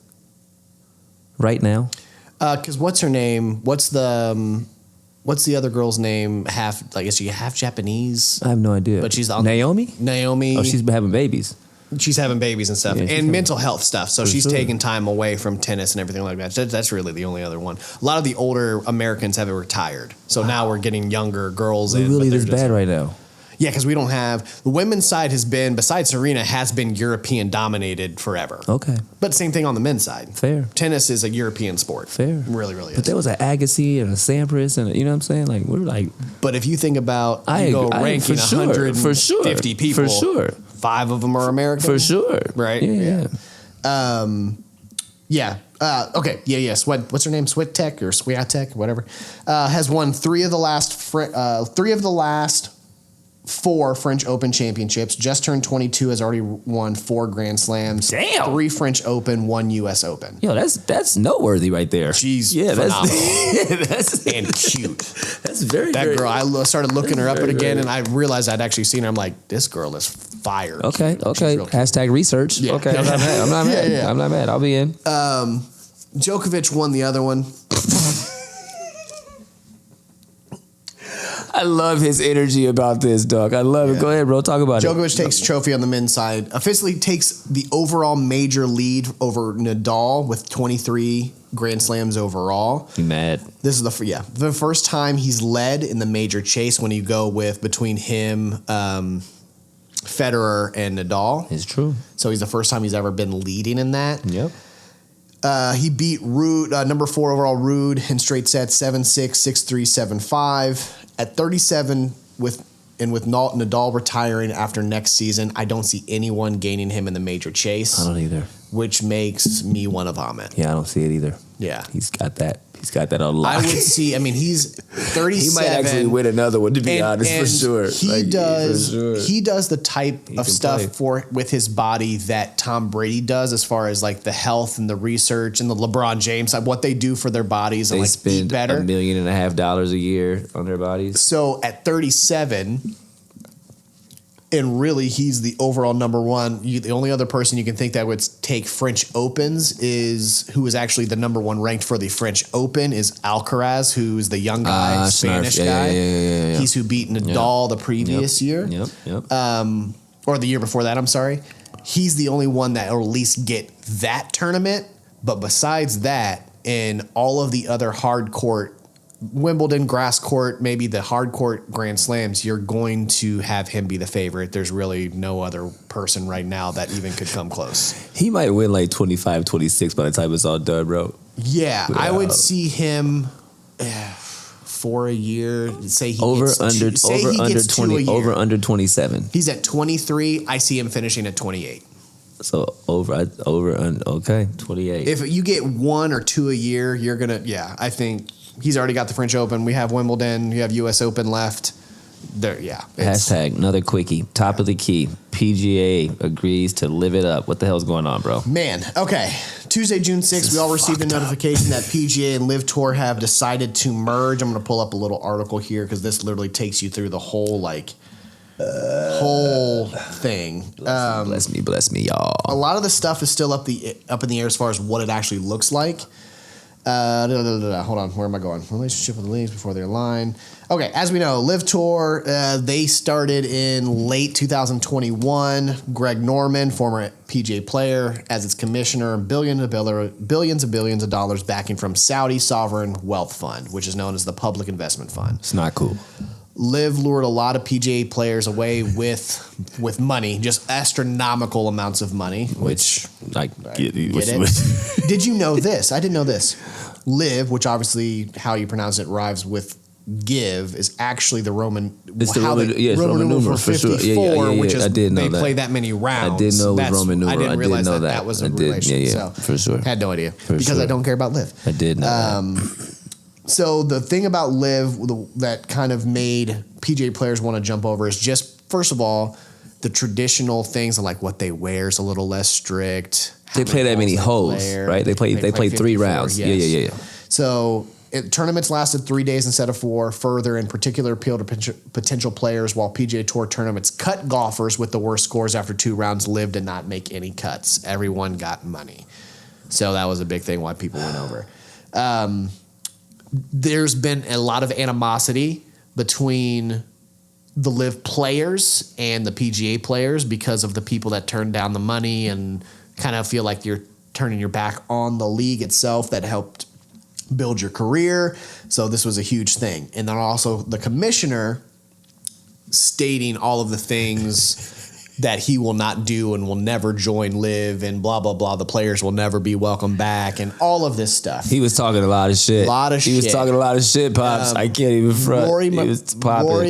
right now? Because what's her name? What's the other girl's name? I guess she half Japanese. I have no idea. But she's Naomi. Oh, she's having babies. She's having babies and stuff, and mental health stuff. So she's taking time away from tennis and everything like that. That's really the only other one. A lot of the older Americans have retired. So now we're getting younger girls in. Really this bad right now? Yeah, because we don't have... The women's side has been, besides Serena, has been European dominated forever. Okay. But same thing on the men's side. Fair. Tennis is a European sport. Fair. Really, really But there was an Agassi and a Sampras and you know what I'm saying? Like, we're like... But if you think about... ranking 150 people. For sure. 5 of them are American. For sure. Right? Yeah. Okay. Yeah. What's her name? Swiatek or Swiatek, whatever. Has won 3 of the last 4 French Open championships. Just turned 22. Has already won 4 Grand Slams. Damn. 3 French Open. 1 U.S. Open. Yo, that's noteworthy right there. She's phenomenal. That's and cute. That's very that very, girl. I started looking her up again, and I realized I'd actually seen her. I'm like, this girl is fire. Okay. Hashtag research. Yeah. Okay, I'm not mad. Yeah. I'm not mad. I'll be in. Djokovic won the other one. I love his energy about this, dog. I love it. Go ahead, bro. Talk about Djokovic takes trophy on the men's side. Officially takes the overall major lead over Nadal with 23 Grand Slams overall. You mad? This is the first time he's led in the major chase when you go with between him, Federer, and Nadal. It's true. So he's the first time he's ever been leading in that. Yep. He beat Ruud, number 4 overall Ruud in straight sets, 7-6, 6-3, 7-5. At 37, with Nadal retiring after next season, I don't see anyone gaining him in the major chase. I don't either. Which makes me want to vomit. Yeah, I don't see it either. Yeah. He's got that. He's got that on lock. I would see, he's 37. He might actually win another one, to be honest, for sure. He does the type of stuff with his body that Tom Brady does as far as like the health and the research and the LeBron James, like what they do for their bodies and they like spend eat better. $1.5 million a year on their bodies. So at 37... And really, he's the overall number one. The only other person you can think that would take French Opens who is actually the number 1 ranked for the French Open is Alcaraz, who's the young guy, Spanish guy. Yeah. He's who beat Nadal the previous year. Yep. Or the year before that, I'm sorry. He's the only one that will at least get that tournament. But besides that, in all of the other hard court Wimbledon, grass court, maybe the hard court Grand Slams, you're going to have him be the favorite. There's really no other person right now that even could come close. He might win like 25, 26 by the time it's all done, bro. Yeah, I would see him for a year. Say he over gets under two, say over he under gets 20 over under 27. He's at 23. I see him finishing at 28. So over okay, 28. If you get 1 or 2 a year, you're gonna I think he's already got the French Open. We have Wimbledon. You have U.S. Open left. There, Hashtag another quickie. Top of the key. PGA agrees to live it up. What the hell's going on, bro? Man, okay. Tuesday, June 6th, we all received a notification that PGA and LIV Tour have decided to merge. I'm going to pull up a little article here because this literally takes you through the whole whole thing. Bless me, y'all. A lot of the stuff is still up in the air as far as what it actually looks like. Hold on, where am I going? Relationship with the leagues before they're aligned. Okay, as we know, LIV Tour, they started in late 2021. Greg Norman, former PGA player, as its commissioner, billions and billions of dollars backing from Saudi Sovereign Wealth Fund, which is known as the Public Investment Fund. It's not cool. LIV lured a lot of PGA players away with money, just astronomical amounts of money. Which get it. Did you know this? I didn't know this. LIV, which obviously how you pronounce it rhymes with give, is actually the Roman. It's the Roman numeral for 54, sure. which is I did know they play that many rounds. I did know it was Roman numeral. I didn't realize that was a relation. Yeah, for sure. Had no idea because I don't care about LIV. I did know that. So the thing about LIV that kind of made PGA players want to jump over is just, first of all, the traditional things like what they wear is a little less strict. They play that many holes, right? They play 3 rounds. Yes. Yeah. So tournaments lasted 3 days instead of 4, further in particular appeal to potential players, while PGA Tour tournaments cut golfers with the worst scores after 2 rounds. LIV did not make any cuts. Everyone got money. So that was a big thing why people went over. There's been a lot of animosity between the LIV players and the PGA players because of the people that turned down the money and kind of feel like you're turning your back on the league itself that helped build your career. So this was a huge thing. And then also the commissioner stating all of the things that he will not do and will never join LIV and blah, blah, blah. The players will never be welcome back and all of this stuff. He was talking a lot of shit. He was talking a lot of shit, Pops. I can't even front. Rory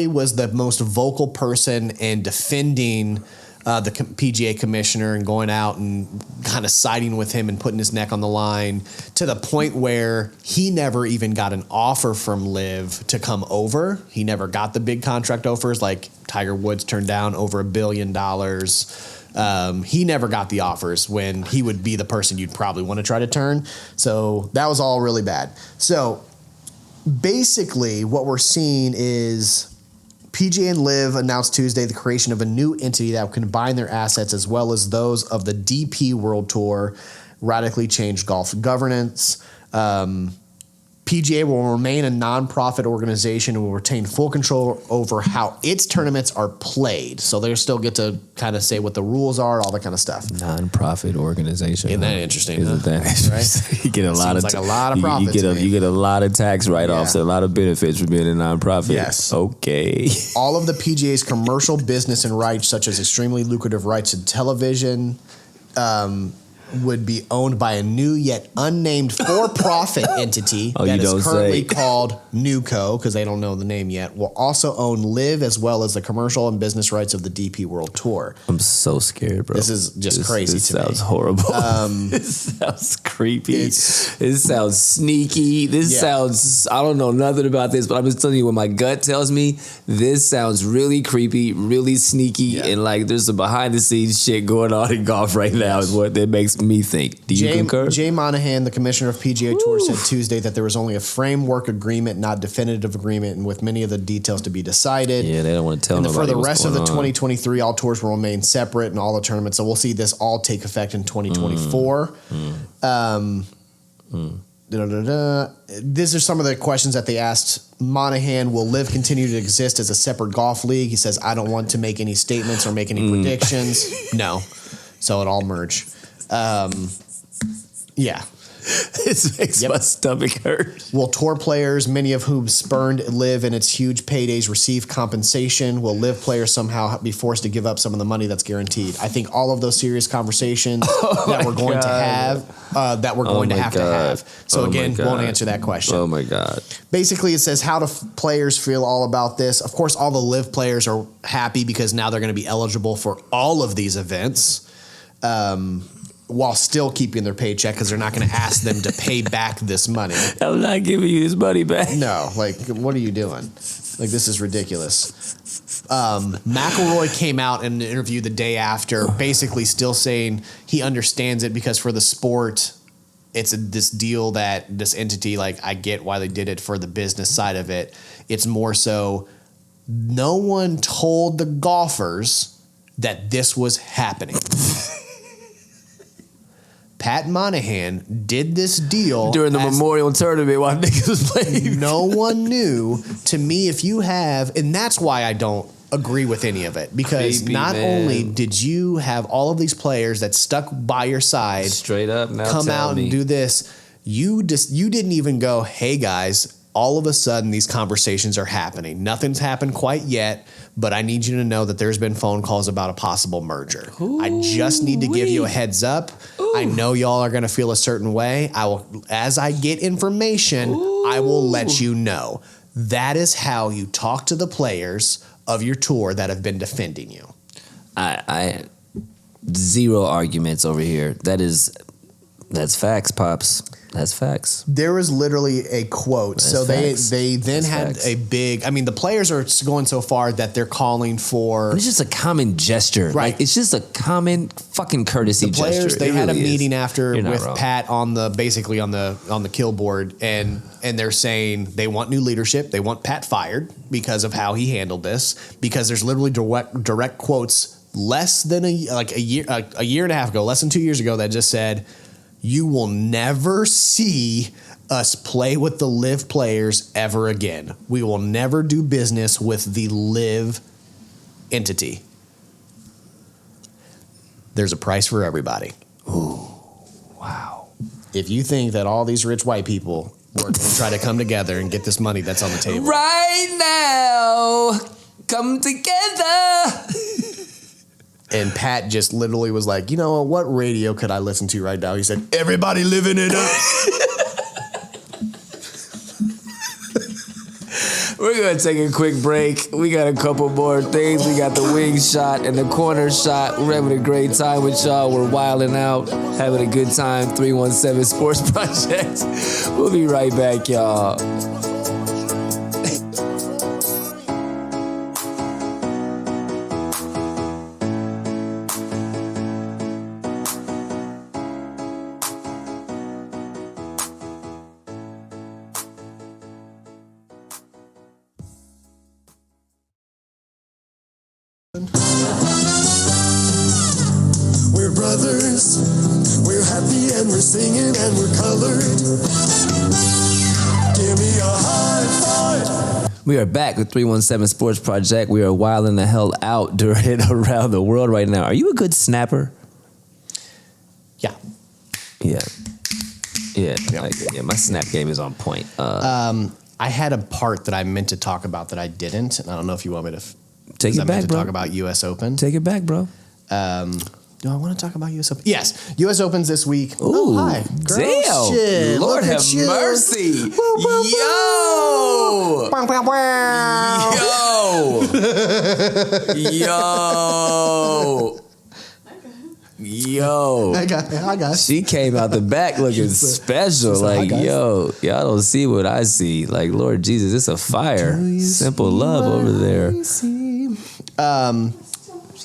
was the most vocal person in defending the PGA commissioner and going out and kind of siding with him and putting his neck on the line to the point where he never even got an offer from LIV to come over. He never got the big contract offers like Tiger Woods turned down over $1 billion. He never got the offers when he would be the person you'd probably want to try to turn. So that was all really bad. So basically what we're seeing is PGA and LIV announced Tuesday the creation of a new entity that will combine their assets as well as those of the DP World Tour, radically change golf governance. PGA will remain a nonprofit organization and will retain full control over how its tournaments are played. So they still get to kind of say what the rules are, all that kind of stuff. Nonprofit organization. Isn't that interesting? Isn't that interesting? Right? You get a lot of profits. You get a lot of tax write-offs and a lot of benefits for being a nonprofit. Yes. Okay. All of the PGA's commercial business and rights, such as extremely lucrative rights to television, would be owned by a new yet unnamed for-profit entity that is currently called Newco, because they don't know the name yet, will also own LIV as well as the commercial and business rights of the DP World Tour. I'm so scared, bro. This is just crazy to me. This sounds horrible. This sounds creepy. This sounds sneaky. This sounds, I don't know nothing about this, but I'm just telling you what my gut tells me. This sounds really creepy, really sneaky, and like there's some behind-the-scenes shit going on in golf right now is what that makes me think. Do you concur? Jay Monahan, the commissioner of PGA Tour, said Tuesday that there was only a framework agreement, not definitive agreement, and with many of the details to be decided. Yeah, they don't want to tell nobody. For the rest of the 2023, all tours will remain separate and all the tournaments. So we'll see this all take effect in 2024. These are some of the questions that they asked Monahan. Will LIV continue to exist as a separate golf league? He says, I don't want to make any statements or make any predictions. No. So it all merge. This makes my stomach hurt. Will tour players, many of whom spurned LIV in its huge paydays, receive compensation? Will LIV players somehow be forced to give up some of the money that's guaranteed? I think all of those serious conversations that we're going to have, to have. So again, won't answer that question. Oh my God. Basically, it says, how do players feel all about this? Of course, all the LIV players are happy because now they're going to be eligible for all of these events. While still keeping their paycheck because they're not going to ask them to pay back this money. I'm not giving you this money back. No, like, what are you doing? Like, this is ridiculous. McElroy came out in an interview the day after, basically still saying he understands it because for the sport, it's this deal that this entity, like, I get why they did it for the business side of it. It's more so no one told the golfers that this was happening. Pat Monahan did this deal during the Memorial Tournament while niggas was playing. No one knew. To me, if you have, and that's why I don't agree with any of it, because only did you have all of these players that stuck by your side, straight up, now come out and do this, you didn't even go, hey guys, all of a sudden these conversations are happening. Nothing's happened quite yet, but I need you to know that there's been phone calls about a possible merger. I just need to give you a heads up. I know y'all are going to feel a certain way. As I get information, I will let you know. That is how you talk to the players of your tour that have been defending you. I zero arguments over here. That's facts, Pops. That's facts. There was literally a quote. That's so facts. they then had a big, I mean, the players are going so far that they're calling for. It's just a common gesture. Right. Like, it's just a common fucking courtesy the players, gesture. They had really a meeting after with wrong. Pat on the kill board, and they're saying they want new leadership. They want Pat fired because of how he handled this, because there's literally direct quotes less than a year and a half ago, less than 2 years ago, that just said, you will never see us play with the LIV players ever again. We will never do business with the LIV entity. There's a price for everybody. Ooh, wow. If you think that all these rich white people were going to try to come together and get this money that's on the table. Right now, come together. And Pat just literally was like, you know what radio could I listen to right now? He said, everybody living it up. We're going to take a quick break. We got a couple more things. We got the wing shot and the corner shot. We're having a great time with y'all. We're wilding out, having a good time. 317 Sports Project. We'll be right back, y'all. We're brothers, we're happy and we're singing and we're colored. Give me a high five. We are back with 317 Sports Project. We are wilding the hell out during it around the world right now. Are you a good snapper? Yeah. Yeah. My snap game is on point. I had a part that I meant to talk about that I didn't, and I don't know if you want me to. Take it I back, meant to bro. talk about U.S. Open. Take it back, bro. Do I want to talk about U.S. Open? Yes, U.S. Open's this week. Ooh, oh, hi. Girl, damn. shit. Lord Look have at you. mercy. Woo, woo, Yo. Bow, bow, bow. Yo. Hi, guys. She came out the back looking special. said, Like, "Hi, guys." yo, y'all don't see what I see. Like, Lord Jesus, it's a fire. Simple love over there. She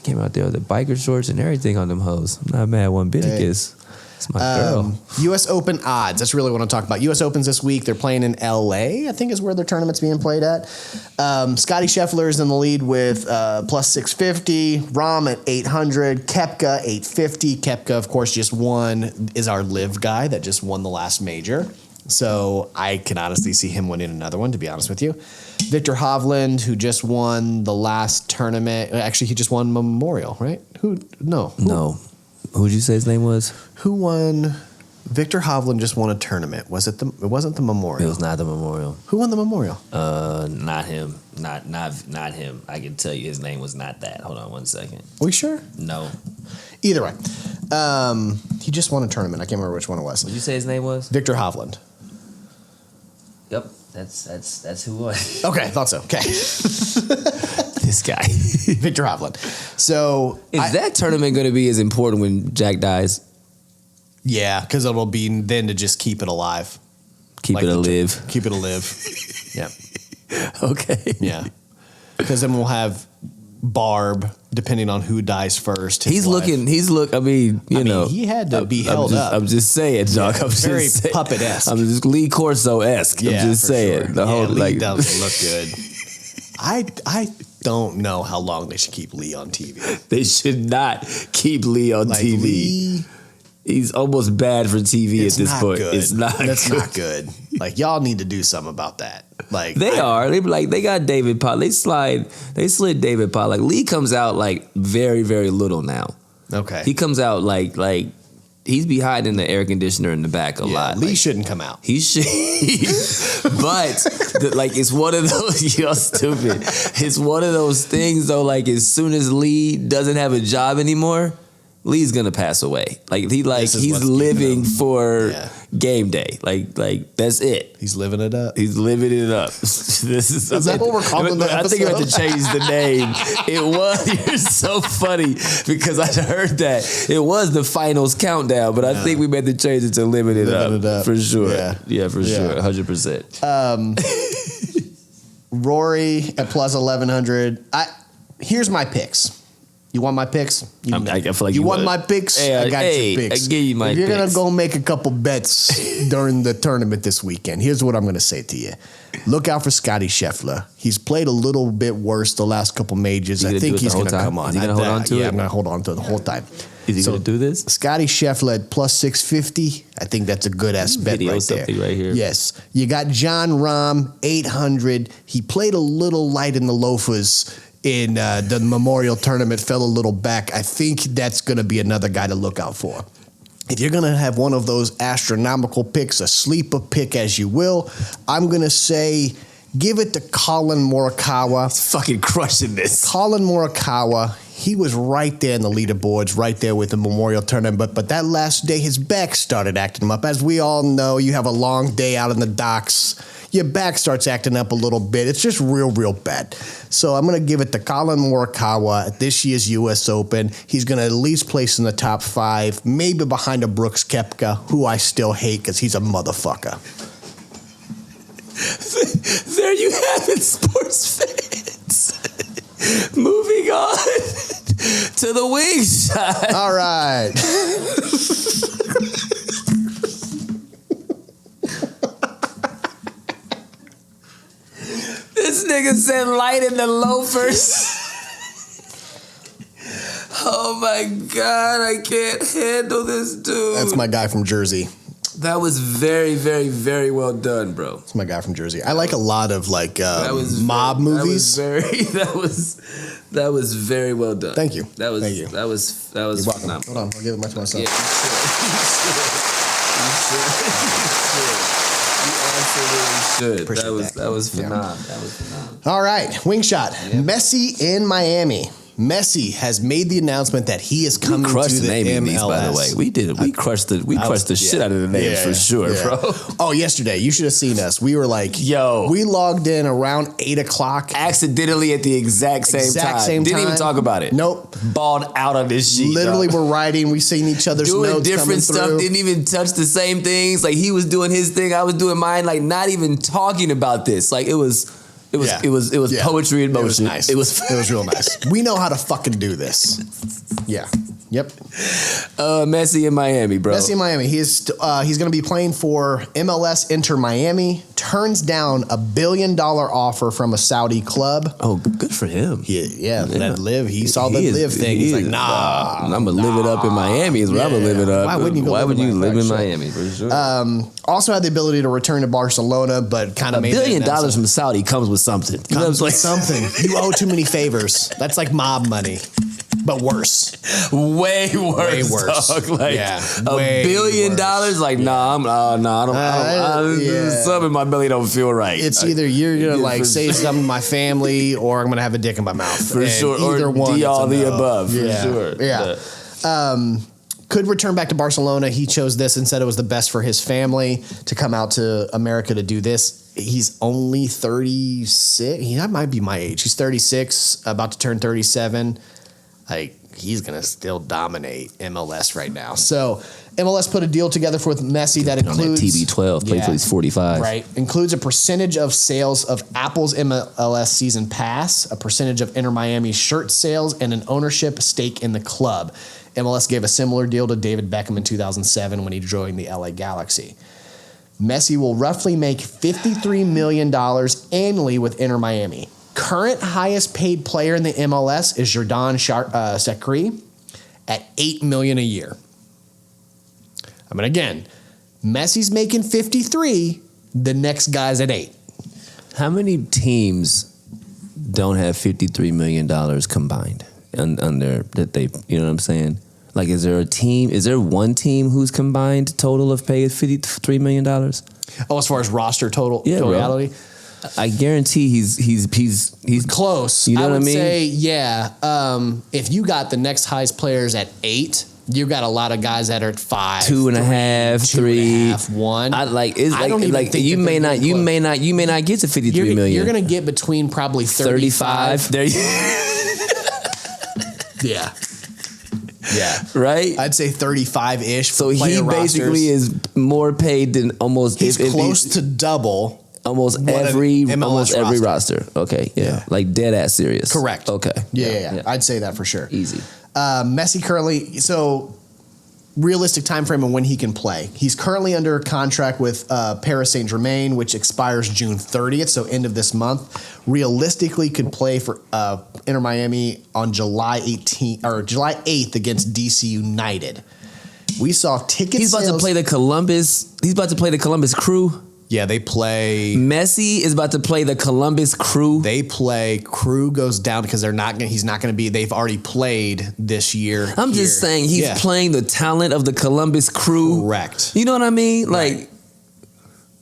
came out there with the biker shorts and everything on them hoes. I'm not mad one bit, I guess. It's my girl. U.S. Open odds. That's really what I'm talking about. U.S. Open's this week. They're playing in L.A., I think is where their tournament's being played at. Scotty Scheffler is in the lead with plus 650. Rahm at 800. Koepka 850. Koepka, of course, just won, is our LIV guy that just won the last major. So I can honestly see him winning another one, to be honest with you. Victor Hovland, who just won the last tournament. Actually, he just won Memorial, right? No. No. Who'd you say his name was? Who won? Victor Hovland just won a tournament. Was it it wasn't the Memorial? It was not the Memorial. Who won the Memorial? Not him. Not him. I can tell you his name was not that. Hold on 1 second. Are we sure? No. Either way. He just won a tournament. I can't remember which one it was. What did you say his name was? Victor Hovland. Yep. That's who it was. Okay, I thought so. Okay. This guy. Victor Hovland. So Is that tournament going to be as important when Jack dies? Yeah, because it'll be then to just keep it alive. Keep it alive. Keep it alive. Yeah. Okay. Yeah. Because then we'll have Barb, depending on who dies first. He had to be held up. I'm just saying, Doc. Yeah, I'm just very saying. puppet-esque. I'm just Lee Corso-esque. Yeah, I'm just for saying. sure. The whole Lee doesn't look good. I don't know how long they should keep Lee on TV. They should not keep Lee on TV. Lee, he's almost bad for TV at this point. Good. It's not. That's good. not good. Like y'all need to do something about that. Like they got David Pop. They slid David Pop. Like Lee comes out like very, very little now. Okay. He comes out like he's behind in the air conditioner in the back a lot. Lee shouldn't come out. He should, but it's one of those. You're stupid. It's one of those things though. Like as soon as Lee doesn't have a job anymore, Lee's gonna pass away. He's living for game day. Like that's it. He's living it up. He's living it up. Is that what we're calling the episode? I think we have to change the name. You're so funny because I heard that it was the finals countdown, but I think we meant to change it to living it up for sure. Yeah, for sure, 100%. Rory at plus 1100. Here's my picks. You want my picks? I feel like you want my picks? I got your picks. I give you my if you're picks. going to go make a couple bets during the tournament this weekend, here's what I'm going to say to you. Look out for Scotty Scheffler. He's played a little bit worse the last couple majors. I think he's going to come on. Is he going to hold on to it? Yeah, I'm going to hold on to it the whole time. Is he going to do this? Scotty Scheffler at plus 650. I think that's a good ass bet right there. Right here. Yes. You got John Rahm, 800. He played a little light in the loafers in the Memorial Tournament, fell a little back. I think that's going to be another guy to look out for. If you're going to have one of those astronomical picks, a sleeper pick as you will, I'm going to say give it to Colin Morikawa. He's fucking crushing this. Colin Morikawa, he was right there in the leaderboards, right there with the Memorial Tournament. But that last day, his back started acting him up. As we all know, you have a long day out in the docks. Your back starts acting up a little bit. It's just real, real bad. So I'm going to give it to Colin Morikawa at this year's U.S. Open. He's going to at least place in the top 5, maybe behind a Brooks Koepka, who I still hate because he's a motherfucker. There you have it, sports fans. Moving on to the wing shot. All right. This nigga said light in the loafers. Oh my God, I can't handle this dude. That's my guy from Jersey. That was very, very, very well done, bro. That's my guy from Jersey. I like a lot of mob movies. That was very well done. Thank you. That was You're welcome. phenomenal. Hold on, I'll give it much to myself. Yeah, you should. That was phenomenal. That was phenomenal. All right, wing shot. Yep. Messi in Miami. Messi has made the announcement that he is coming to the MLS. By the way, we did it. We crushed the shit out of the names for sure, bro. Oh, yesterday you should have seen us. We were like, yo, we logged in around 8:00, accidentally at the exact same time. Didn't even talk about it. Nope, balled out on this sheet. Literally, we're writing. We seen each other's doing notes different stuff. Through. Didn't even touch the same things. Like he was doing his thing, I was doing mine. Like not even talking about this. Like it was poetry in motion. It was nice. It was real nice. We know how to fucking do this. Yeah. Yep. Messi in Miami, bro. Messi in Miami. He's going to be playing for MLS Inter Miami. Turns down $1 billion offer from a Saudi club. Oh, good for him. That LIV. He saw the LIV thing. He's like, nah. I'm going to live it up in Miami is where I'm going to live it up. Why wouldn't you live in Miami? For sure. Also had the ability to return to Barcelona, but kind of made $1 billion from Saudi comes with something. Comes with something. You owe too many favors. That's like mob money. but worse. Way worse. Way worse. Dog. Like Yeah, $1 way billion. worse. Like, nah, I don't. Something in my belly don't feel right. It's either you're gonna Yeah, like for say something to my family, or I'm gonna have a dick in my mouth. for And sure. Either Or one. it's all a the no. above. Yeah. For sure. Yeah. Could return back to Barcelona. He chose this and said it was the best for his family to come out to America to do this. He's only 36. That might be my age. He's 36, about to turn 37. Like, he's going to still dominate MLS right now. So MLS put a deal together with Messi that On that includes TB12, play till he's 45. Right. Includes a percentage of sales of Apple's MLS season pass, a percentage of Inter Miami shirt sales, and an ownership stake in the club. MLS gave a similar deal to David Beckham in 2007 when he joined the LA Galaxy. Messi will roughly make $53 million annually with Inter Miami. Current highest paid player in the MLS is Jordan Sakri at $8 million a year. I mean, again, Messi's making 53. The next guy's at 8. How many teams don't have $53 million combined under that they? You know what I'm saying? Like, is there a team? Is there one team whose combined total of pay is $53 million? Oh, as far as roster totality? Bro. I guarantee he's Close. You know I what I would mean? say, yeah. If you got the next highest players at 8, you got a lot of guys that are at 5, 2.5, 3, 2.5, 1. I like. It's I don't like, even like think you that may they're not. really You close. may not. You may not get to 53 million. You're going to get between probably 35. 35. There. Yeah. Yeah. Right. I'd say 35-ish. So he basically is more paid than almost. He's close to double. Almost what every an MLS every roster. Okay, yeah. Like dead ass serious. Correct. Okay. Yeah. I'd say that for sure. Easy. Messi currently, so realistic time frame on when he can play. He's currently under contract with Paris Saint-Germain, which expires June 30th, so end of this month. Realistically could play for Inter Miami on July 8th against DC United. We saw ticket He's about to play the Columbus. He's about to play the Columbus Crew. Yeah, they play. Messi is about to play the Columbus Crew. They play. Crew goes down because they're not. He's not going to be. They've already played this year. I'm just saying he's playing the talent of the Columbus Crew. Correct. You know what I mean? Like, Right.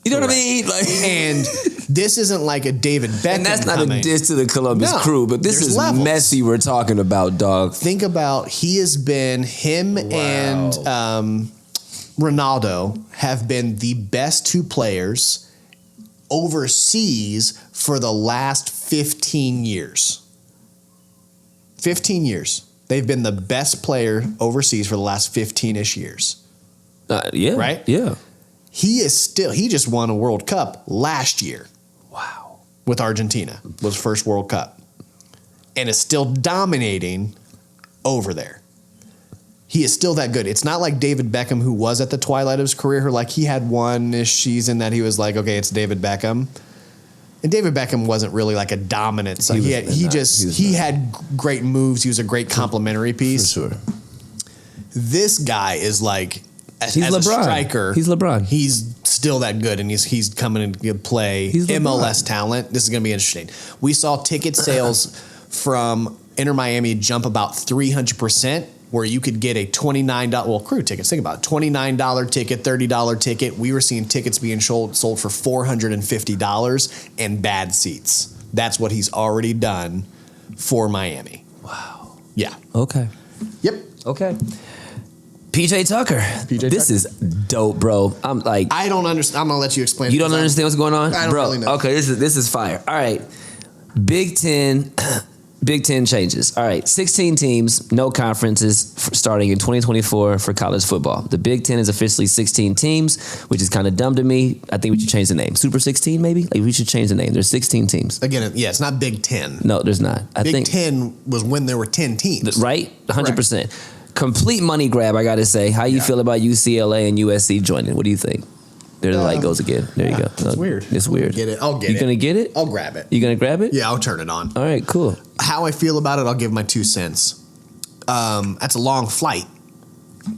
you know what I mean? Like, And this isn't like a David Beckham. and that's not coming. a diss to the Columbus No, Crew, but this there's is levels. Messi we're talking about, dog. Think about him and Ronaldo have been the best two players overseas for the last 15 years. 15 years. They've been the best player overseas for the last 15-ish years. Yeah. Right? Yeah. He just won a World Cup last year. Wow. With Argentina. Was first World Cup. And is still dominating over there. He is still that good. It's not like David Beckham, who was at the twilight of his career, who like he had one-ish season that he was like, okay, it's David Beckham. And David Beckham wasn't really like a dominant. So he had great moves. He was a great complimentary piece. For sure. This guy is like as He's a LeBron. striker. He's LeBron. He's still that good, and he's coming to play He's MLS LeBron. talent. This is going to be interesting. We saw ticket sales from Inter Miami jump about 300%, where you could get a $29 crew tickets. Think about it, $29 ticket, $30 ticket. We were seeing tickets being sold for $450 and bad seats. That's what he's already done for Miami. Wow. Yeah. Okay. Yep. Okay. PJ Tucker. This is dope, bro. I'm like, I don't understand. I'm gonna let you explain. you don't understand what's going on, I don't bro. really know. Okay, this is fire. All right, Big Ten. Big Ten changes. All right, 16 teams, no conferences starting in 2024 for college football. The Big Ten is officially 16 teams, which is kind of dumb to me. I think we should change the name. Super 16, maybe? Like, we should change the name. There's 16 teams. Again, yeah, it's not Big Ten. No, there's not. I Big think Ten was when there were 10 teams. right? 100%. Complete money grab, I got to say. How you feel about UCLA and USC joining? What do you think? There the light goes again. There you go. It's weird. It's weird. I'll get it. You gonna get it? I'll grab it. You gonna grab it? Yeah, I'll turn it on. All right, cool. How I feel about it, I'll give my 2 cents. That's a long flight.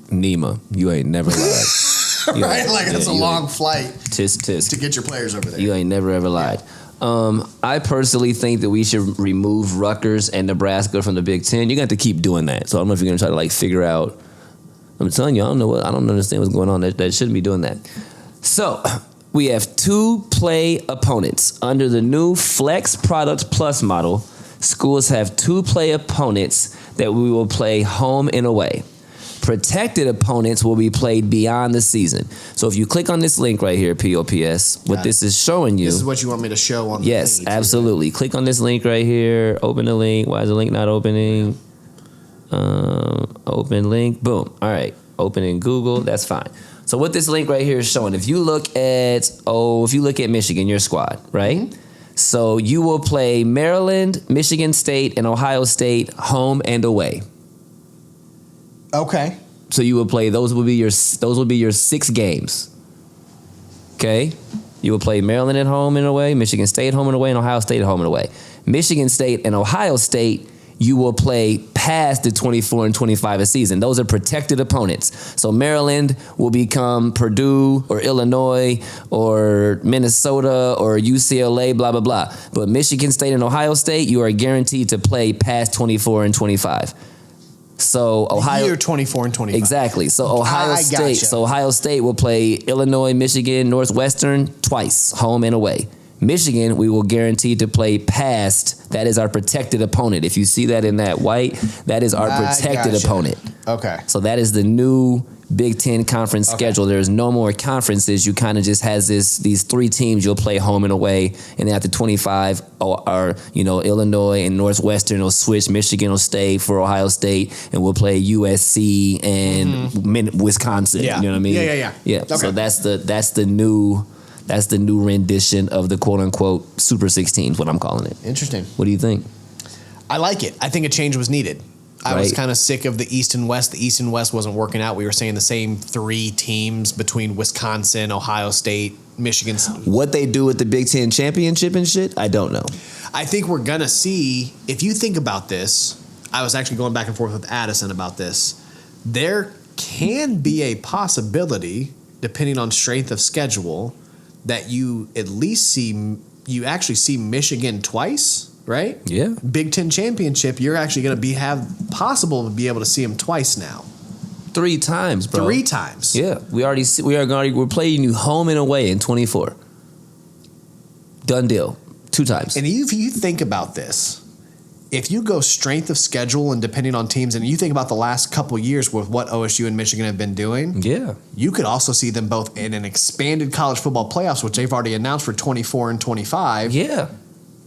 Nima, you ain't never lied. Right? Like, that's a long flight Tisk. to get your players over there. You ain't never ever lied. I personally think that we should remove Rutgers and Nebraska from the Big Ten. You're going to have to keep doing that. So I don't know if you're going to try to like figure out. I'm telling you, I don't understand what's going on. That shouldn't be doing that. So we have 2 play opponents under the new Flex Product Plus model. Schools have 2 play opponents that we will play home and away. Protected opponents will be played beyond the season. So if you click on this link right here, POPS, what this is showing you. This is what you want me to show on the Yes, page, absolutely. Right? Click on this link right here. Open the link. Why is the link not opening? Open link. Boom. All right. Open in Google. That's fine. So what this link right here is showing, if you look at Michigan, your squad, right? Mm-hmm. So you will play Maryland, Michigan State, and Ohio State home and away. Okay. So you will play those will be your 6 games. Okay? You will play Maryland at home and away, Michigan State home and away, and Ohio State at home and away. Michigan State and Ohio State you will play past the 24 and 25 a season. Those are protected opponents. So Maryland will become Purdue or Illinois or Minnesota or UCLA, blah, blah, blah. But Michigan State and Ohio State, you are guaranteed to play past 24 and 25. So Ohio, year 24 and 25. Exactly. So Ohio State. Gotcha. So Ohio State will play Illinois, Michigan, Northwestern twice, home and away. Michigan, we will guarantee to play past. That is our protected opponent. If you see that in that white, that is our protected opponent. Okay. So that is the new Big Ten conference schedule. There's no more conferences. You kind of just has these 3 teams you'll play home and away, and then after 25, Illinois and Northwestern will switch. Michigan will stay for Ohio State, and we'll play USC and Wisconsin. Yeah. You know what I mean? Yeah. Okay. So that's the new rendition of the quote unquote Super 16, what I'm calling it. Interesting. What do you think? I like it. I think a change was needed. I was kind of sick of the East and West. The East and West wasn't working out. We were saying the same 3 teams between Wisconsin, Ohio State, Michigan. What they do with the Big Ten championship and shit, I don't know. I think we're going to see, if you think about this, I was actually going back and forth with Addison about this. There can be a possibility, depending on strength of schedule, that you actually see Michigan twice. Right? Yeah. Big Ten championship, you're actually going to be be able to see them twice now. 3 times, bro. 3 times. Yeah. We're playing you home and away in 24. Done deal. 2 times. And if you think about this, if you go strength of schedule and depending on teams, and you think about the last couple years with what OSU and Michigan have been doing, you could also see them both in an expanded college football playoffs, which they've already announced for 24 and 25. Yeah.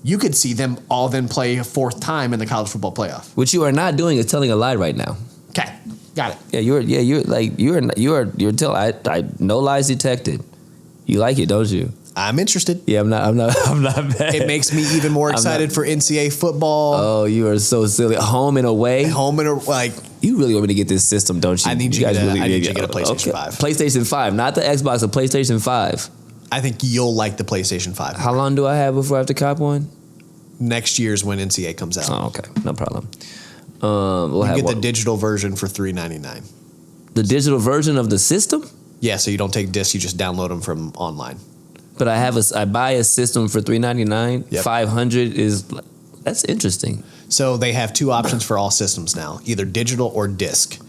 You could see them all then play a 4th time in the college football playoff. What you are not doing is telling a lie right now. Okay, got it. Yeah, you're telling. No lies detected. You like it, don't you? I'm interested. Yeah, I'm not bad. It makes me even more excited for NCAA football. Oh, you are so silly. Home and away. You really want me to get this system, don't you? I need you to get a PlayStation 5. PlayStation 5, not the Xbox, a PlayStation 5. I think you'll like the PlayStation 5. How long do I have before I have to cop one? Next year's when NCAA comes out. Oh, okay. No problem. We'll get the digital version for $3.99. The digital version of the system? Yeah, so you don't take discs, you just download them from online. But I buy a system for $3.99. Yep. $500 that's interesting. So they have 2 options for all systems now, either digital or disc.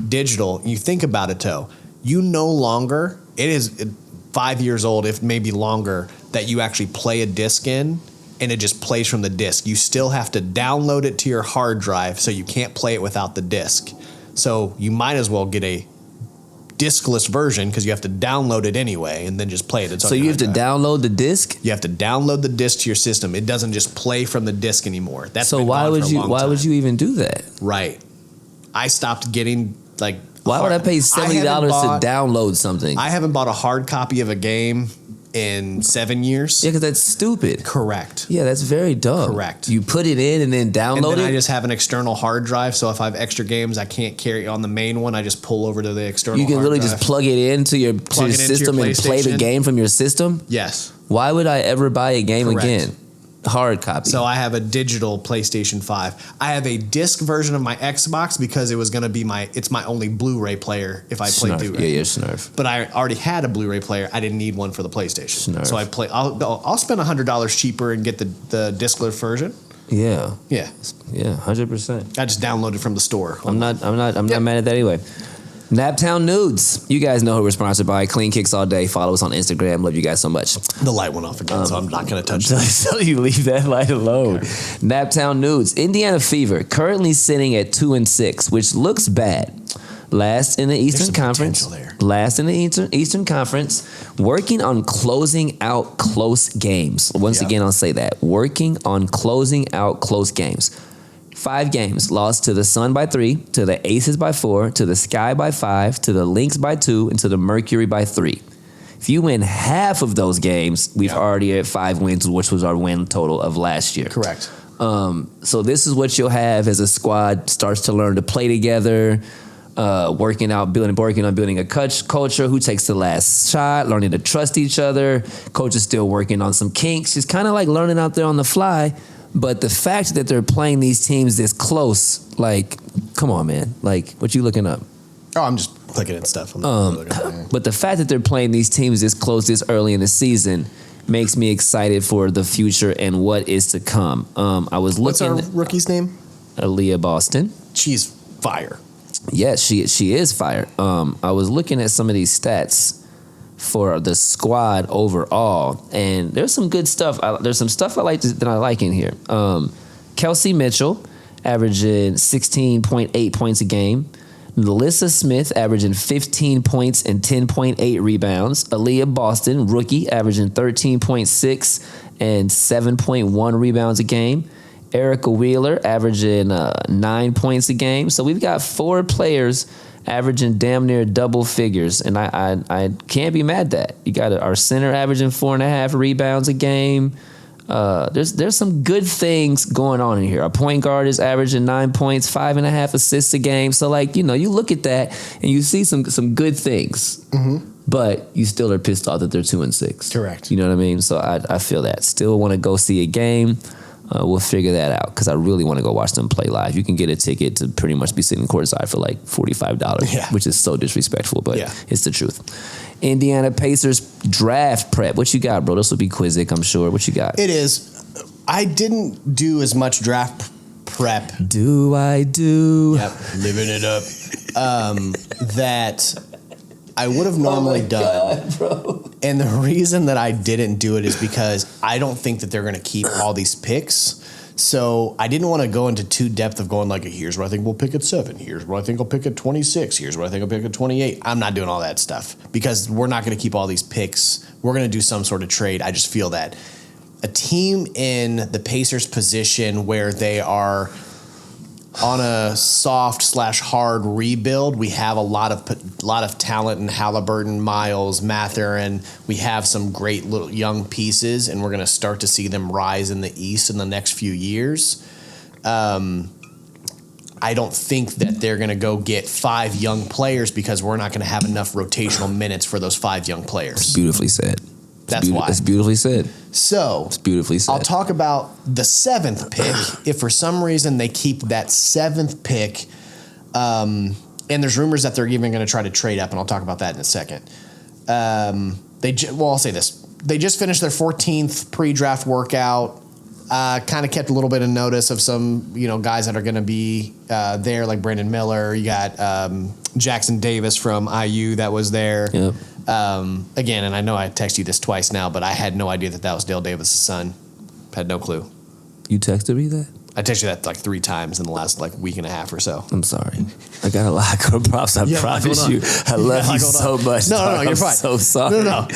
Digital, you think about it, though. You no longer, it is 5 years old, if maybe longer, that you actually play a disc in, and it just plays from the disc. You still have to download it to your hard drive, so you can't play it without the disc. So you might as well get a discless version because you have to download it anyway and then just play it. So you have to download the disc? You have to download the disc to your system. It doesn't just play from the disc anymore. So why would you even do that? Right. I stopped getting why would I pay $70 to download something? I haven't bought a hard copy of a game in 7 years. Yeah, because that's stupid. Correct. Yeah, that's very dumb. Correct. You put it in and then download it? I just have an external hard drive, so if I have extra games I can't carry on the main one, I just pull over to the external hard drive. You can really just plug it into your system and play the game from your system? Yes. Why would I ever buy a game again? Hard copy. So I have a digital PlayStation 5. I have a disc version of my Xbox because it was going to be it's my only Blu-ray player if I play Blu-ray. Yeah, Snurf. But I already had a Blu-ray player. I didn't need one for the PlayStation. Snurf. So I'll spend $100 cheaper and get the discless version. Yeah. Yeah. Yeah, 100%. I just downloaded from the store. I'm not mad at that anyway. Naptown Nudes. You guys know who we're sponsored by. Clean Kicks all day. Follow us on Instagram. Love you guys so much. The light went off again, so I'm not going to touch it. So you leave that light alone. Okay. Naptown Nudes. Indiana Fever currently sitting at 2-6, which looks bad. Last in the Eastern Conference. Last in the Eastern Conference. Working on closing out close games. Once again, I'll say that. Working on closing out close games. 5 games. Lost to the Sun by 3, to the Aces by 4, to the Sky by 5, to the Lynx by 2, and to the Mercury by 3. If you win half of those games, we've already at 5 wins, which was our win total of last year. Correct. So this is what you'll have as a squad starts to learn to play together, working on building a culture, who takes the last shot, learning to trust each other. Coach is still working on some kinks, just kind of like learning out there on the fly. But the fact that they're playing these teams this close, like, come on, man. Like, what you looking up? Oh, I'm just clicking at stuff. But the fact that they're playing these teams this close this early in the season makes me excited for the future and what is to come. I was looking. What's our rookie's name? Aaliyah Boston. She's fire. Yes, she is fire. I was looking at some of these stats for the squad overall, and there's some good stuff. There's some stuff I like in here. Kelsey Mitchell averaging 16.8 points a game. Melissa Smith averaging 15 points and 10.8 rebounds. Aaliyah Boston, rookie, averaging 13.6 and 7.1 rebounds a game. Erica Wheeler averaging 9 points a game. So we've got 4 players averaging damn near double figures, and I can't be mad at that. You got our center averaging 4.5 rebounds a game. There's some good things going on in here. Our point guard is averaging 9 points, 5.5 assists a game. So, like, you know, you look at that and you see some good things, but you still are pissed off that they're 2-6. Correct. You know what I mean? So I feel that. Still want to go see a game. We'll figure that out because I really want to go watch them play live. You can get a ticket to pretty much be sitting courtside for like $45, which is so disrespectful, but it's the truth. Indiana Pacers draft prep. What you got, bro? This will be Quizzic, I'm sure. What you got? It is. I didn't do as much draft prep. Do I do? Yep, living it up. That I would have normally done. God, bro. And the reason that I didn't do it is because I don't think that they're going to keep all these picks. So I didn't want to go into too depth of going like, here's what I think we'll pick at 7. Here's what I think I'll pick at 26. Here's what I think I'll pick at 28. I'm not doing all that stuff because we're not going to keep all these picks. We're going to do some sort of trade. I just feel that a team in the Pacers position where they are on a soft/hard rebuild, we have a lot of talent in Halliburton, Miles, Mather, and we have some great little young pieces, and we're going to start to see them rise in the East in the next few years. I don't think that they're going to go get 5 young players because we're not going to have enough rotational minutes for those 5 young players. It's beautifully said. That's why. It's beautifully said. So it's beautifully said. I'll talk about the 7th pick. If for some reason they keep that 7th pick, and there's rumors that they're even going to try to trade up, and I'll talk about that in a second. I'll say this. They just finished their 14th pre-draft workout. Kind of kept a little bit of notice of some, guys that are going to be there, like Brandon Miller. You got Jackson Davis from IU that was there. Yep. Again, and I know I texted you this twice now, but I had no idea that was Dale Davis' son. Had no clue. You texted me that? I texted you that like 3 times in the last week and a half or so. I'm sorry. I got a lot of props. I promise you. I love you so much. No, you're fine. I'm so sorry. No.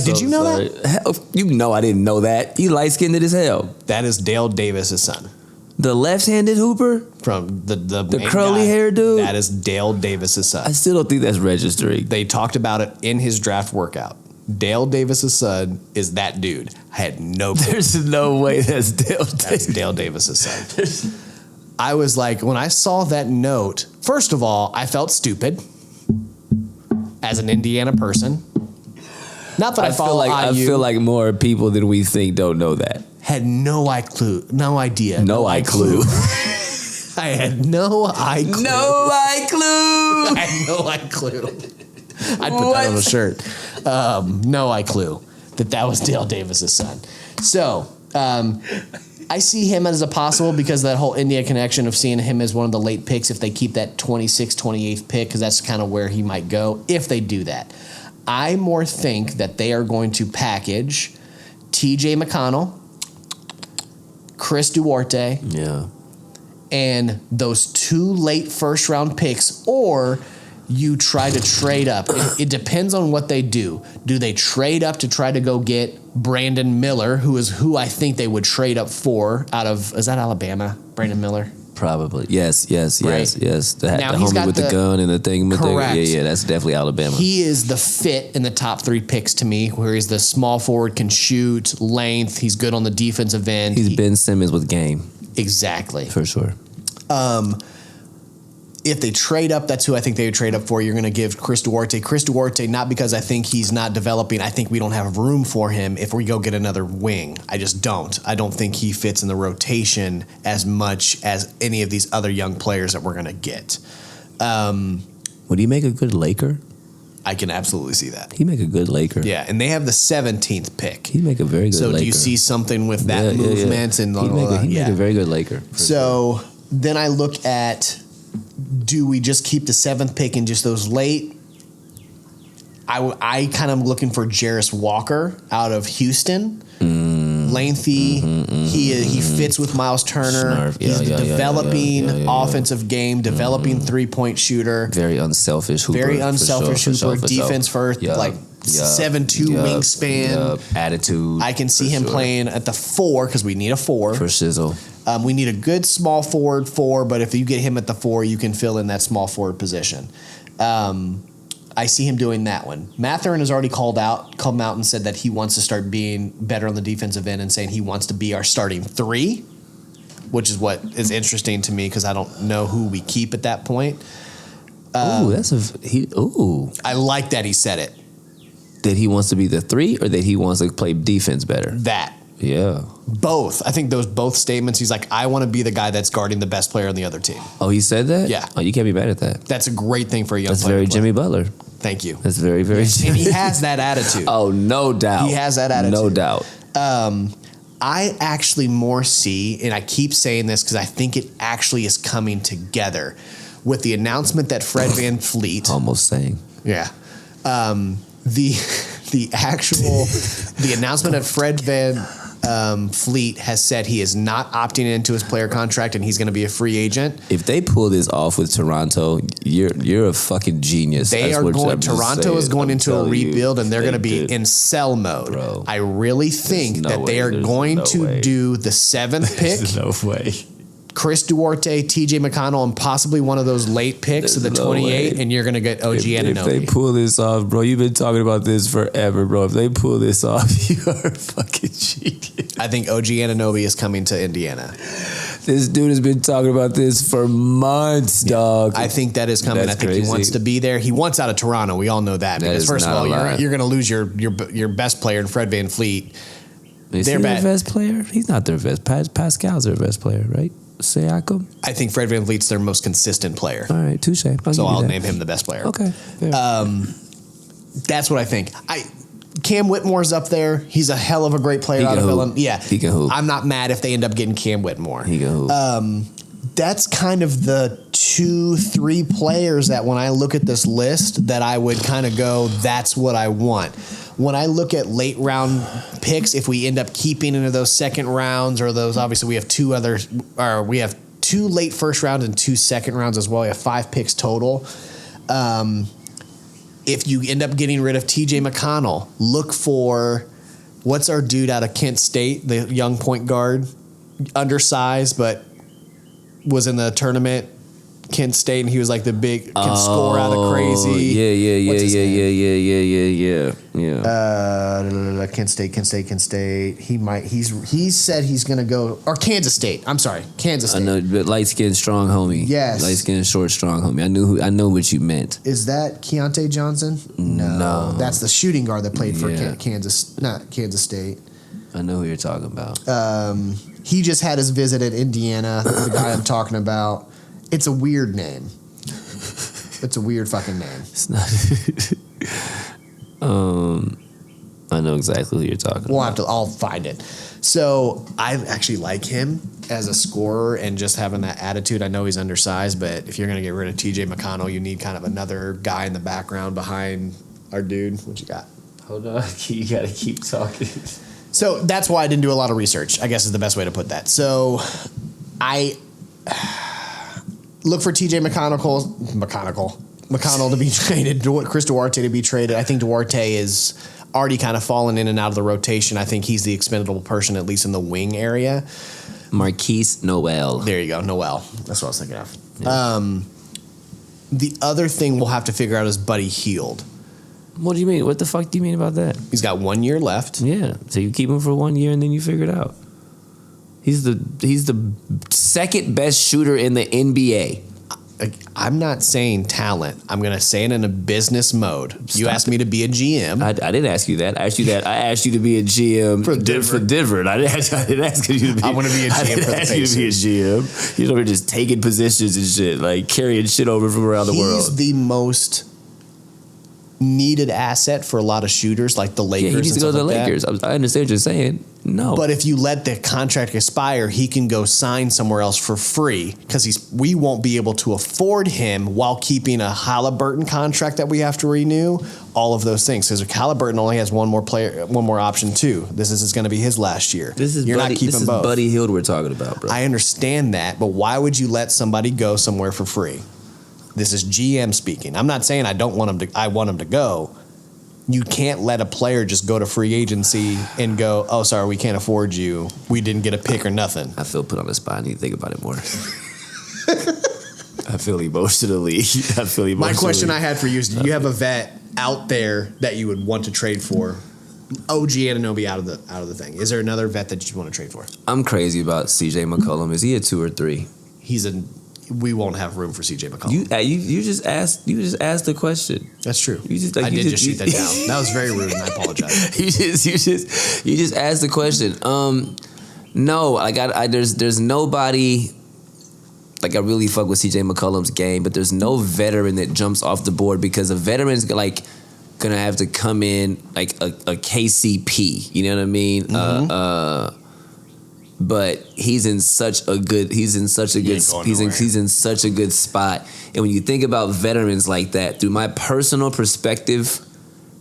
Did you know that? Hell, you know I didn't know that. You light-skinned as hell. That is Dale Davis' son. The left-handed hooper? From the curly hair dude? That is Dale Davis' son. I still don't think that's registering. They talked about it in his draft workout. Dale Davis' son is that dude. I had no clue. There's no way that's Dale Davis. That's Dale Davis' son. I was like, when I saw that note, first of all, I felt stupid as an Indiana person. Not that I follow IU. I feel like more people than we think don't know that. Had no idea. No I clue. I had no clue. No I clue. I had no clue. I'd put that on a shirt. No clue that was Dale Davis's son. So I see him as a possible because of that whole India connection of seeing him as one of the late picks if they keep that 26th, 28th pick, because that's kind of where he might go if they do that. I more think that they are going to package TJ McConnell, Chris Duarte, and those 2 late first round picks, or you try to trade up. It depends on what they do. Do they trade up to try to go get Brandon Miller, who I think they would trade up for out of, is that Alabama? Brandon Miller? Probably. Yes. The Now, he's homie got with the gun and the thing. Correct. Yeah, that's definitely Alabama. He is the fit in the top 3 picks to me, where he's the small forward, can shoot, length, he's good on the defensive end. He's Ben Simmons with game. Exactly. For sure. If they trade up, that's who I think they would trade up for. You're going to give Chris Duarte. Chris Duarte, not because I think he's not developing. I think we don't have room for him if we go get another wing. I just don't. I don't think he fits in the rotation as much as any of these other young players that we're going to get. Would he make a good Laker? I can absolutely see that. He'd make a good Laker. Yeah, and they have the 17th pick. He'd make a very good Laker. So do you see something with that movement? And he'd make a very good Laker. So then I look at, do we just keep the 7th pick and just those late? I kind of looking for Jarris Walker out of Houston. Lengthy. He fits with Miles Turner. He's developing offensive game, developing 3-point shooter. Very unselfish hooper. Defense first, like 7'2" wingspan. Attitude. I can see him playing at the 4 because we need a 4. For shizzle. We need a good small forward 4, but if you get him at the 4, you can fill in that small forward position. I see him doing that one. Mathurin has already come out and said that he wants to start being better on the defensive end and saying he wants to be our starting 3, which is what is interesting to me because I don't know who we keep at that point. I like that he said it. That he wants to be the 3 or that he wants to play defense better? That. Yeah. Both. I think those both statements. He's like, I want to be the guy that's guarding the best player on the other team. Oh, he said that? Yeah. Oh, you can't be mad at that. That's a great thing for a young player. That's very Jimmy Butler. Thank you. That's very, very Jimmy. And he has that attitude. Oh, no doubt. He has that attitude. No doubt. I actually more see, and I keep saying this because I think it actually is coming together with the announcement that Fred VanVleet. Almost saying. Yeah. The announcement that Fred VanVleet has said he is not opting into his player contract and he's going to be a free agent. If they pull this off with Toronto, you're a fucking genius. Toronto is going into a rebuild and they're going to be in sell mode. Bro, I really think that they are going to do the 7th pick. There's no way. Chris Duarte, TJ McConnell, and possibly one of those late picks of the 28, and you're going to get OG Anunoby. If they pull this off, bro, you've been talking about this forever, bro. If they pull this off, you are a fucking genius. I think OG Anunoby is coming to Indiana. This dude has been talking about this for months, dog. I think that is coming. That's I think crazy. He wants to be there. He wants out of Toronto. We all know that. Because first of all, you're going to lose your best player in Fred VanVleet. Is he their best player? He's not their best. Pascal's their best player, right? Siakam? I think Fred VanVleet's their most consistent player. All right, touche. I'll name him the best player. Okay. That's what I think. Cam Whitmore's up there. He's a hell of a great player out of Illinois. Yeah. He can hoop. I'm not mad if they end up getting Cam Whitmore. He can hoop. That's kind of the 2-3 players that when I look at this list that I would kind of go, that's what I want. When I look at late round picks, if we end up keeping into those second rounds or those, obviously we have 2 late first rounds and 2 second rounds as well. We have 5 picks total. If you end up getting rid of TJ McConnell, look for what's our dude out of Kent State, the young point guard, undersized, but was in the tournament. Kent State, and he was like the big can score out of crazy. Yeah. Kent State. He said he's gonna go or Kansas State. I'm sorry, Kansas State. I know, but light skinned strong homie. Yes, light skinned short strong homie. I know what you meant. Is that Keontae Johnson? No, that's the shooting guard that played for Kansas State. I know who you're talking about. He just had his visit at Indiana. The guy I'm talking about. It's a weird name. It's a weird fucking name. It's not. I know exactly who you're talking about. I'll find it. So I actually like him as a scorer and just having that attitude. I know he's undersized, but if you're going to get rid of TJ McConnell, you need kind of another guy in the background behind our dude. What you got? Hold on. You got to keep talking. So that's why I didn't do a lot of research, I guess is the best way to put that. So I look for TJ McConnell to be traded, Chris Duarte to be traded. I think Duarte is already kind of fallen in and out of the rotation. I think he's the expendable person, at least in the wing area. Marquise Noel. There you go, Noel. That's what I was thinking of. Yeah. The other thing we'll have to figure out is Buddy Hield. What do you mean? What the fuck do you mean about that? He's got 1 year left. Yeah, so you keep him for 1 year and then you figure it out. He's the second best shooter in the NBA. I'm not saying talent. I'm going to say it in a business mode. You asked me to be a GM. I didn't ask you that. I asked you to be a GM for Denver. I didn't ask you to be. I want to be a GM for the Pacers. You to be a GM. You're just taking positions and shit, like carrying shit over from around the world. He's the most needed asset for a lot of shooters, like the Lakers. Yeah, he needs to go to the like Lakers. I understand what you're saying. No, but if you let the contract expire, he can go sign somewhere else for free because we won't be able to afford him while keeping a Halliburton contract that we have to renew. All of those things, because Halliburton only has one more option too. This is going to be his last year. You're not keeping both. Buddy Hield we're talking about, bro. I understand that, but why would you let somebody go somewhere for free? This is GM speaking. I'm not saying I want him to go. You can't let a player just go to free agency and go, oh, sorry, we can't afford you. We didn't get a pick or nothing. I feel put on the spot. I need to think about it more. I feel emotionally. My question I had for you is, do you have a vet out there that you would want to trade for? OG Anunoby out of the thing. Is there another vet that you want to trade for? I'm crazy about CJ McCollum. Is he a 2 or 3? We won't have room for CJ McCollum. You just asked the question. That's true. I did just shoot that down. That was very rude, and I apologize. you just asked the question. No, there's nobody. Like, I really fuck with CJ McCollum's game, but there's no veteran that jumps off the board because a veteran's like gonna have to come in like a KCP. You know what I mean? Mm-hmm. But he's in such a good spot. And when you think about veterans like that, through my personal perspective,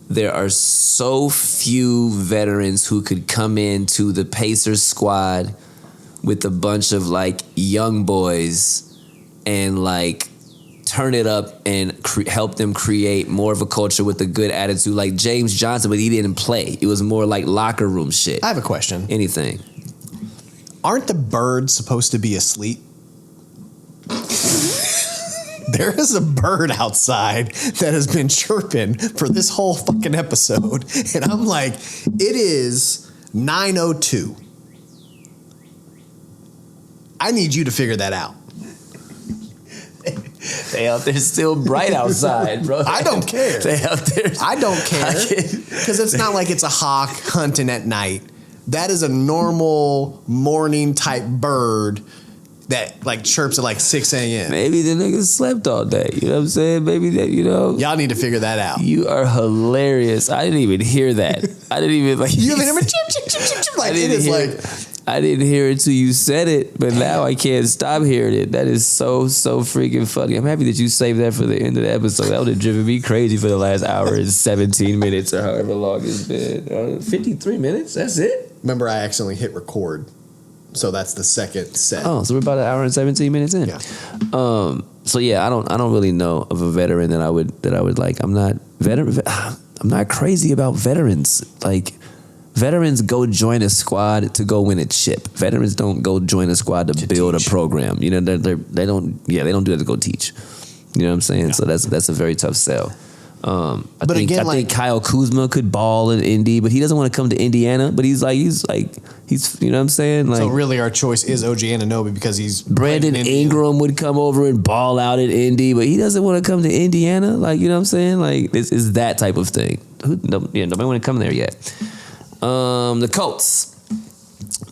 there are so few veterans who could come into the Pacers squad with a bunch of like young boys and like turn it up and help them create more of a culture with a good attitude, like James Johnson, but he didn't play. It was more like locker room shit. I have a question. Anything. Aren't the birds supposed to be asleep? There is a bird outside that has been chirping for this whole fucking episode. And I'm like, it is 9:02. I need you to figure that out. They out there still bright outside, bro. I don't care. They out there. I don't care. Because it's not like it's a hawk hunting at night. That is a normal morning type bird that like chirps at like 6 a.m. Maybe the niggas slept all day. You know what I'm saying? Maybe that, Y'all need to figure that out. You are hilarious. I didn't even hear that. I didn't even like. You haven't even chip. Like it is like. I didn't hear it until you said it, but now I can't stop hearing it. That is so freaking funny. I'm happy that you saved that for the end of the episode. That would have driven me crazy for the last hour and 17 minutes or however long it's been. 53 minutes? That's it? Remember, I accidentally hit record, so that's the second set. Oh, so we're about an hour and 17 minutes in. Yeah. So yeah, I don't really know of a veteran that I would like. I'm not crazy about veterans. Like, veterans go join a squad to go win a chip. Veterans don't go join a squad to build teach. A program. They don't do that to go teach. You know what I'm saying? Yeah. So that's a very tough sell. I think Kyle Kuzma could ball in Indy, but he doesn't want to come to Indiana. But he's you know what I'm saying? Like, so really our choice is OG Anunoby because he's Brandon Ingram would come over and ball out at Indy, but he doesn't want to come to Indiana. Like, you know what I'm saying? Like, it's that type of thing. Nobody want to come there yet. The Colts.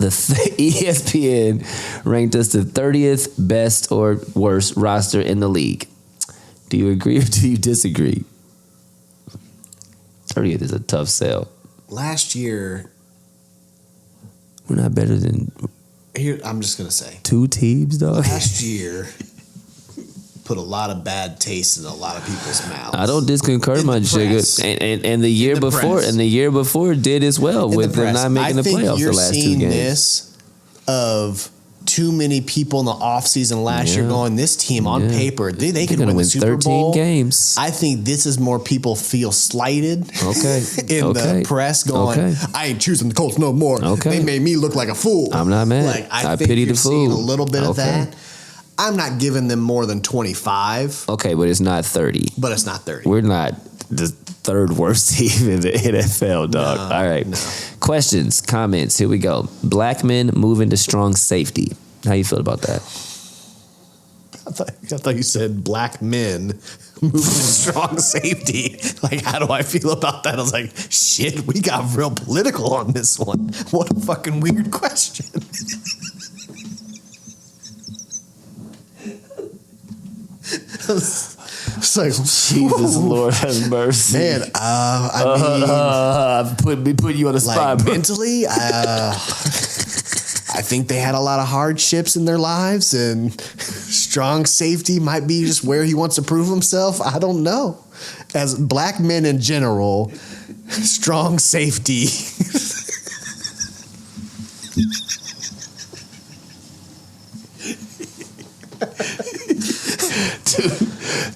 ESPN ranked us the 30th best or worst roster in the league. Do you agree or do you disagree? 30th is a tough sell. Last year, we're not better than. Here, I'm just gonna say 2 teams, dog. Last year put a lot of bad taste in a lot of people's mouths. I don't disconcur, my sugar. And the year before, did as well with them not making the playoffs the last 2 games. You're seeing this of too many people in the offseason last year going, this team on paper, they could win the Super Bowl. 13 games. I think this is more people feel slighted in the press going, I ain't choosing the Colts no more. They made me look like a fool. I'm not mad. Like, I think pity you're the fool. seeing a little bit of that. I'm not giving them more than 25. Okay, but it's not 30. But it's not 30. We're not the 3rd worst team in the NFL, dog. No, all right. No. Questions, comments. Here we go. Black men move into strong safety. How you feel about that? I thought you said black men moving in strong safety. Like, how do I feel about that? I was like, shit, we got real political on this one. What a fucking weird question. It's like, Jesus, Lord have mercy. Man, I mean, put you on the spot, like, mentally, I think they had a lot of hardships in their lives, and strong safety might be just where he wants to prove himself. I don't know. As black men in general, strong safety.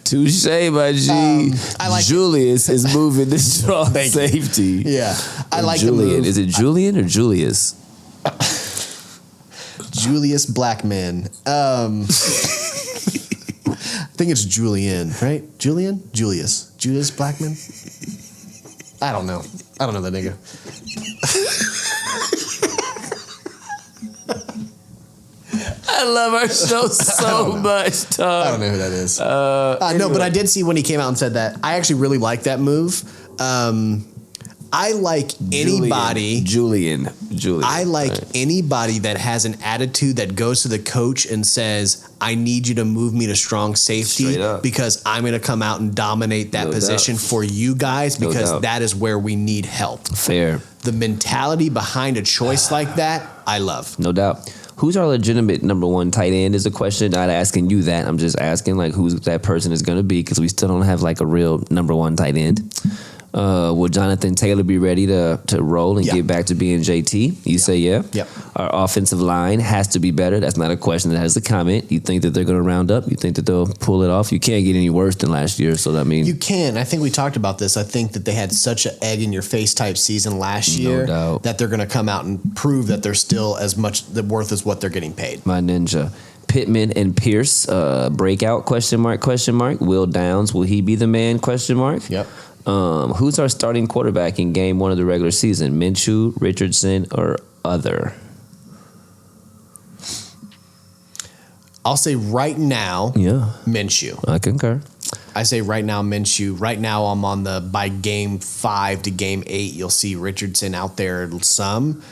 Touche, my G. I like Julius is moving to strong safety. Yeah, I like Julian. the move. Is it Julian or Julius? Julius Blackman. I think it's Julian, right? Julius Blackman. I don't know that nigga. I love our show so much, dog. I don't know who that is. No, but I did see when he came out and said that. I actually really like that move. I like anybody. Julian. I like anybody that has an attitude that goes to the coach and says, I need you to move me to strong safety because I'm going to come out and dominate that position for you guys because that is where we need help. Fair. The mentality behind a choice like that, I love. No doubt. Who's our legitimate number 1 tight end is a question. Not asking you that. I'm just asking like who that person is going to be because we still don't have like a real number 1 tight end. Will Jonathan Taylor be ready to roll and get back to being JT? You say yeah? Yep. Our offensive line has to be better. That's not a question. That has a comment. You think that they're going to round up? You think that they'll pull it off? You can't get any worse than last year. So, I mean. You can. I think we talked about this. I think that they had such an egg-in-your-face type season last year that they're going to come out and prove that they're still as much worth as what they're getting paid. My ninja. Pittman and Pierce, breakout, question mark. Will Downs, will he be the man, question mark? Yep. Who's our starting quarterback in game 1 of the regular season? Minshew, Richardson, or other? I'll say right now, Minshew. I concur. I say right now, Minshew. Right now, I'm on by game 5 to game 8, you'll see Richardson out there some.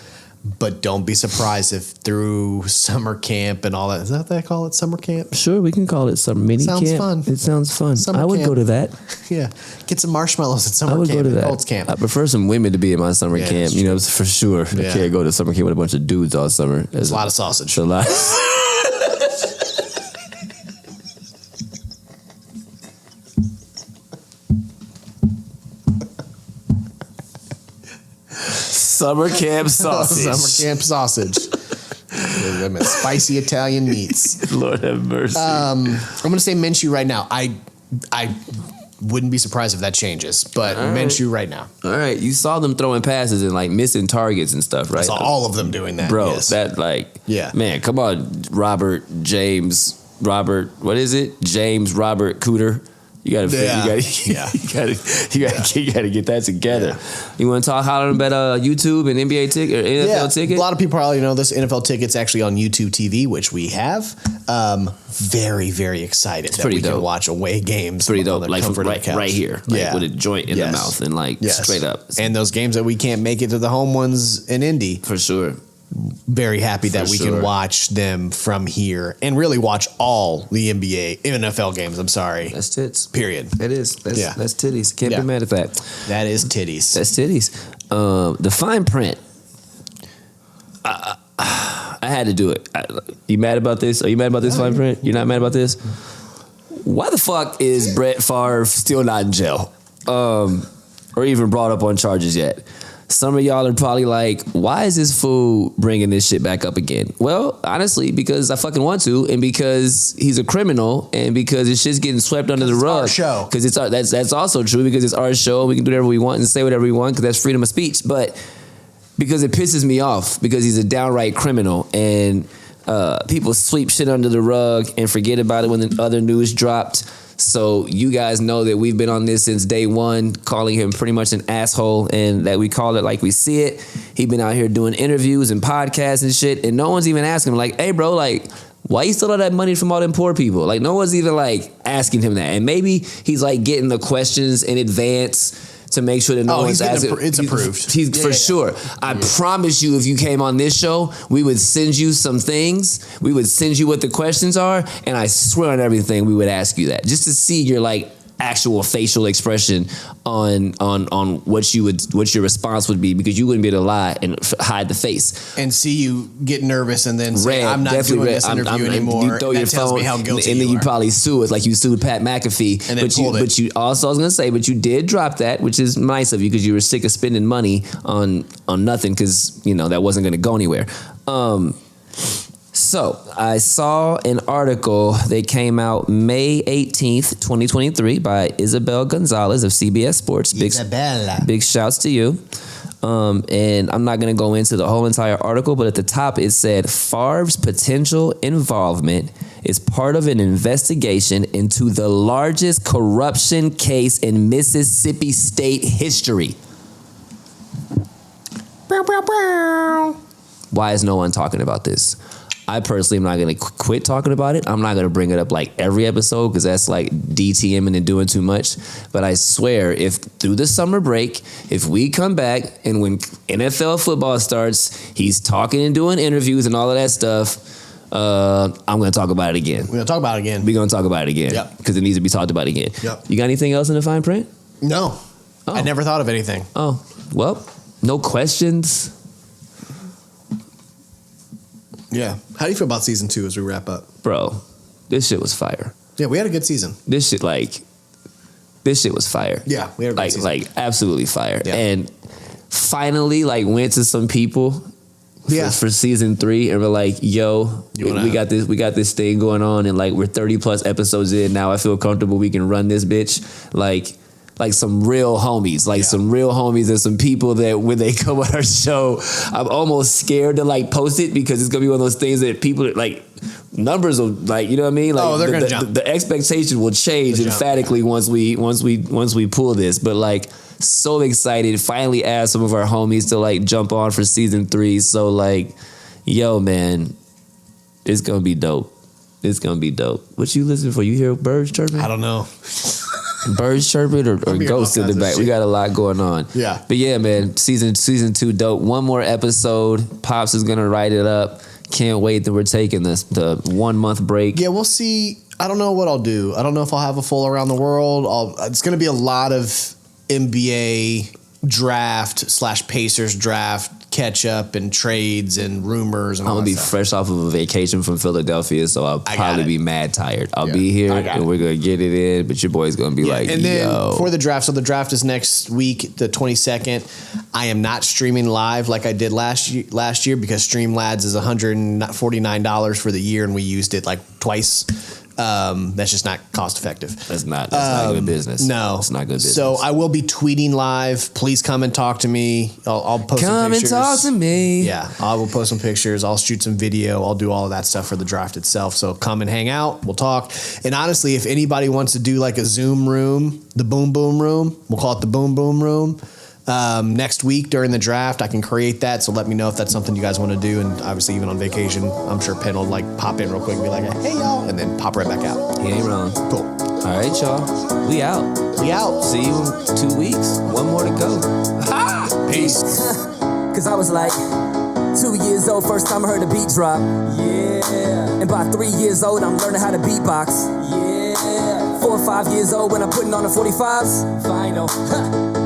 But don't be surprised if through summer camp and all that. Is that what they call it? Summer camp? Sure, we can call it some mini camp. Sounds fun. It sounds fun. Summer I would camp. go to that. Yeah. Get some marshmallows at summer I would camp go to that. Colts camp. I prefer some women to be in my summer camp. You know, for sure. I can't go to summer camp with a bunch of dudes all summer. It's a lot of sausage. It's a lot. Summer camp sausage. Summer camp sausage. Them spicy Italian meats. Lord have mercy. I'm going to say Minshew right now. I wouldn't be surprised if that changes, but Minshew right now. All right. You saw them throwing passes and like missing targets and stuff, right? I saw all of them doing that. Bro, yes. that like, man, come on, James Robert Cooter. You gotta get that together. Yeah. You want to talk hollering about YouTube and NBA ticket or NFL ticket? A lot of people probably know this. NFL ticket's actually on YouTube TV, which we have. Very, very excited that we can watch away games. Pretty dope, like right here, with a joint in the mouth and straight up. And those games that we can't make it to the home ones in Indy. For sure. very happy that we can watch them from here and really watch all the NBA, NFL games. I'm sorry. That's tits. Period. It is. That's titties. Can't be mad at that. That is titties. That's titties. The fine print. I had to do it. You mad about this? Are you mad about this fine print? You're not mad about this? Why the fuck is Brett Favre still not in jail? Or even brought up on charges yet? Some of y'all are probably like, why is this fool bringing this shit back up again? Well, honestly, because I fucking want to, and because he's a criminal, and because it's just getting swept under the rug. It's our show. Because that's also true, because it's our show. We can do whatever we want and say whatever we want, because that's freedom of speech. But because it pisses me off, because he's a downright criminal, and people sweep shit under the rug and forget about it when the other news dropped. So you guys know that we've been on this since day one, calling him pretty much an asshole, and that we call it like we see it. He been out here doing interviews and podcasts and shit, and no one's even asking him, like, hey, bro, like, why you steal all that money from all them poor people? Like, no one's even, like, asking him that. And maybe he's, like, getting the questions in advance to make sure that no one's asking. It's approved. He's for sure. I promise you, if you came on this show, we would send you some things. We would send you what the questions are, and I swear on everything, we would ask you that, just to see your, like, actual facial expression on what your response would be, because you wouldn't be able to lie and hide the face and see you get nervous and then say, I'm not doing this interview anymore. You throw your phone, me how guilty and then you are. probably sue us like you sued Pat McAfee. And then but you also, I was gonna say, but you did drop that, which is nice of you, because you were sick of spending money on nothing, because that wasn't gonna go anywhere. So I saw an article that came out May 18th, 2023 by Isabel Gonzalez of CBS Sports. Big shouts to you. And I'm not going to go into the whole entire article, but at the top it said, Favre's potential involvement is part of an investigation into the largest corruption case in Mississippi state history. Why is no one talking about this? I personally am not going to quit talking about it. I'm not going to bring it up like every episode, because that's like DTMing and doing too much. But I swear, if through the summer break, if we come back and when NFL football starts, he's talking and doing interviews and all of that stuff, I'm going to talk about it again. We're going to talk about it again. We're going to talk about it again. Yep. Because it needs to be talked about again. Yep. You got anything else in the fine print? No. Oh. I never thought of anything. Oh, well, no questions. Yeah. How do you feel about season 2 as we wrap up? Bro, this shit was fire. Yeah, we had a good season. This shit was fire. Yeah, we had a good season. Like absolutely fire. Yeah. And finally, like, went to some people for season 3 and we're like, yo, we got this thing going on, and like we're 30 plus episodes in now. I feel comfortable we can run this bitch. Like some real homies, some real homies, and some people that when they come on our show, I'm almost scared to like post it, because it's gonna be one of those things that people like, numbers will, like, you know what I mean? Like, they're gonna jump. The expectation will change emphatically once we pull this. But like, so excited! Finally, asked some of our homies to like jump on for season 3. So like, yo, man, it's gonna be dope. It's gonna be dope. What you listening for? You hear birds chirping? I don't know. Birds chirping or ghosts in the back. We got a lot going on. Yeah. But yeah, man, season 2 dope. One more episode. Pops is gonna write it up. Can't wait that we're taking the 1 month break. Yeah, we'll see. I don't know what I'll do. I don't know if I'll have a full around the world. It's gonna be a lot of NBA draft / Pacers draft catch up and trades and rumors and all I'm gonna that be stuff. fresh off of a vacation from Philadelphia, so I'll probably be mad tired. I'll be here and we're gonna get it in, but your boy's gonna be like, and then yo. for the draft, so the draft is next week, the 22nd. I am not streaming live like I did last year because Streamlabs is $149 for the year, and we used it like twice. That's just not cost effective. That's not good business. No, it's not good business. So I will be tweeting live. Please come and talk to me. I'll post some pictures. Come and talk to me. Yeah, I will post some pictures. I'll shoot some video. I'll do all of that stuff for the draft itself. So come and hang out. We'll talk. And honestly, if anybody wants to do like a Zoom room, the Boom Boom Room, we'll call it the Boom Boom Room. Next week during the draft, I can create that. So let me know if that's something you guys want to do. And obviously, even on vacation, I'm sure Penn will like pop in real quick and be like, hey, y'all, and then pop right back out. He ain't wrong. Cool. All right, y'all. We out. We out. See you in 2 weeks. 1 more to go. Peace. Because I was like, 2 years old, first time I heard a beat drop. Yeah. And by 3 years old, I'm learning how to beatbox. Yeah. 4 or 5 years old when I'm putting on the 45s. Final.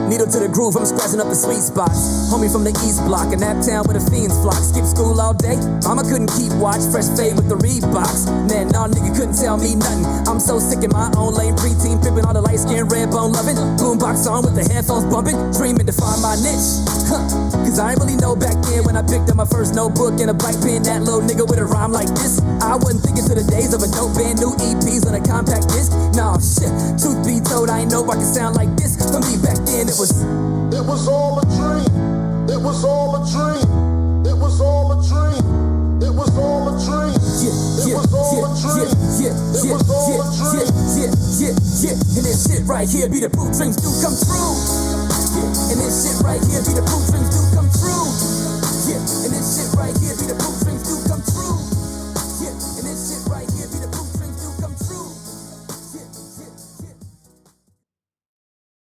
Needle to the groove, I'm scratching up the sweet spots. Homie from the East Block, a Naptown where the fiends flock. Skip school all day, mama couldn't keep watch. Fresh fade with the Reeboks. Man, nah, nigga couldn't tell me nothing. I'm so sick in my own lane, preteen pimping, all the light skin, red bone loving. Boombox on with the headphones bumping, dreaming to find my niche. Cause I ain't really know back then when I picked up my first notebook and a black pen, that little nigga with a rhyme like this. I wasn't thinking to the days of a dope band, new EPs on a compact disc. Nah, shit, truth be told, I ain't know I could sound like this. For me back then, it was all a dream. It was all a dream. It was all a dream. It was all a dream. It was all a dream. It was all a dream. And this shit right here be the proof dreams do come true.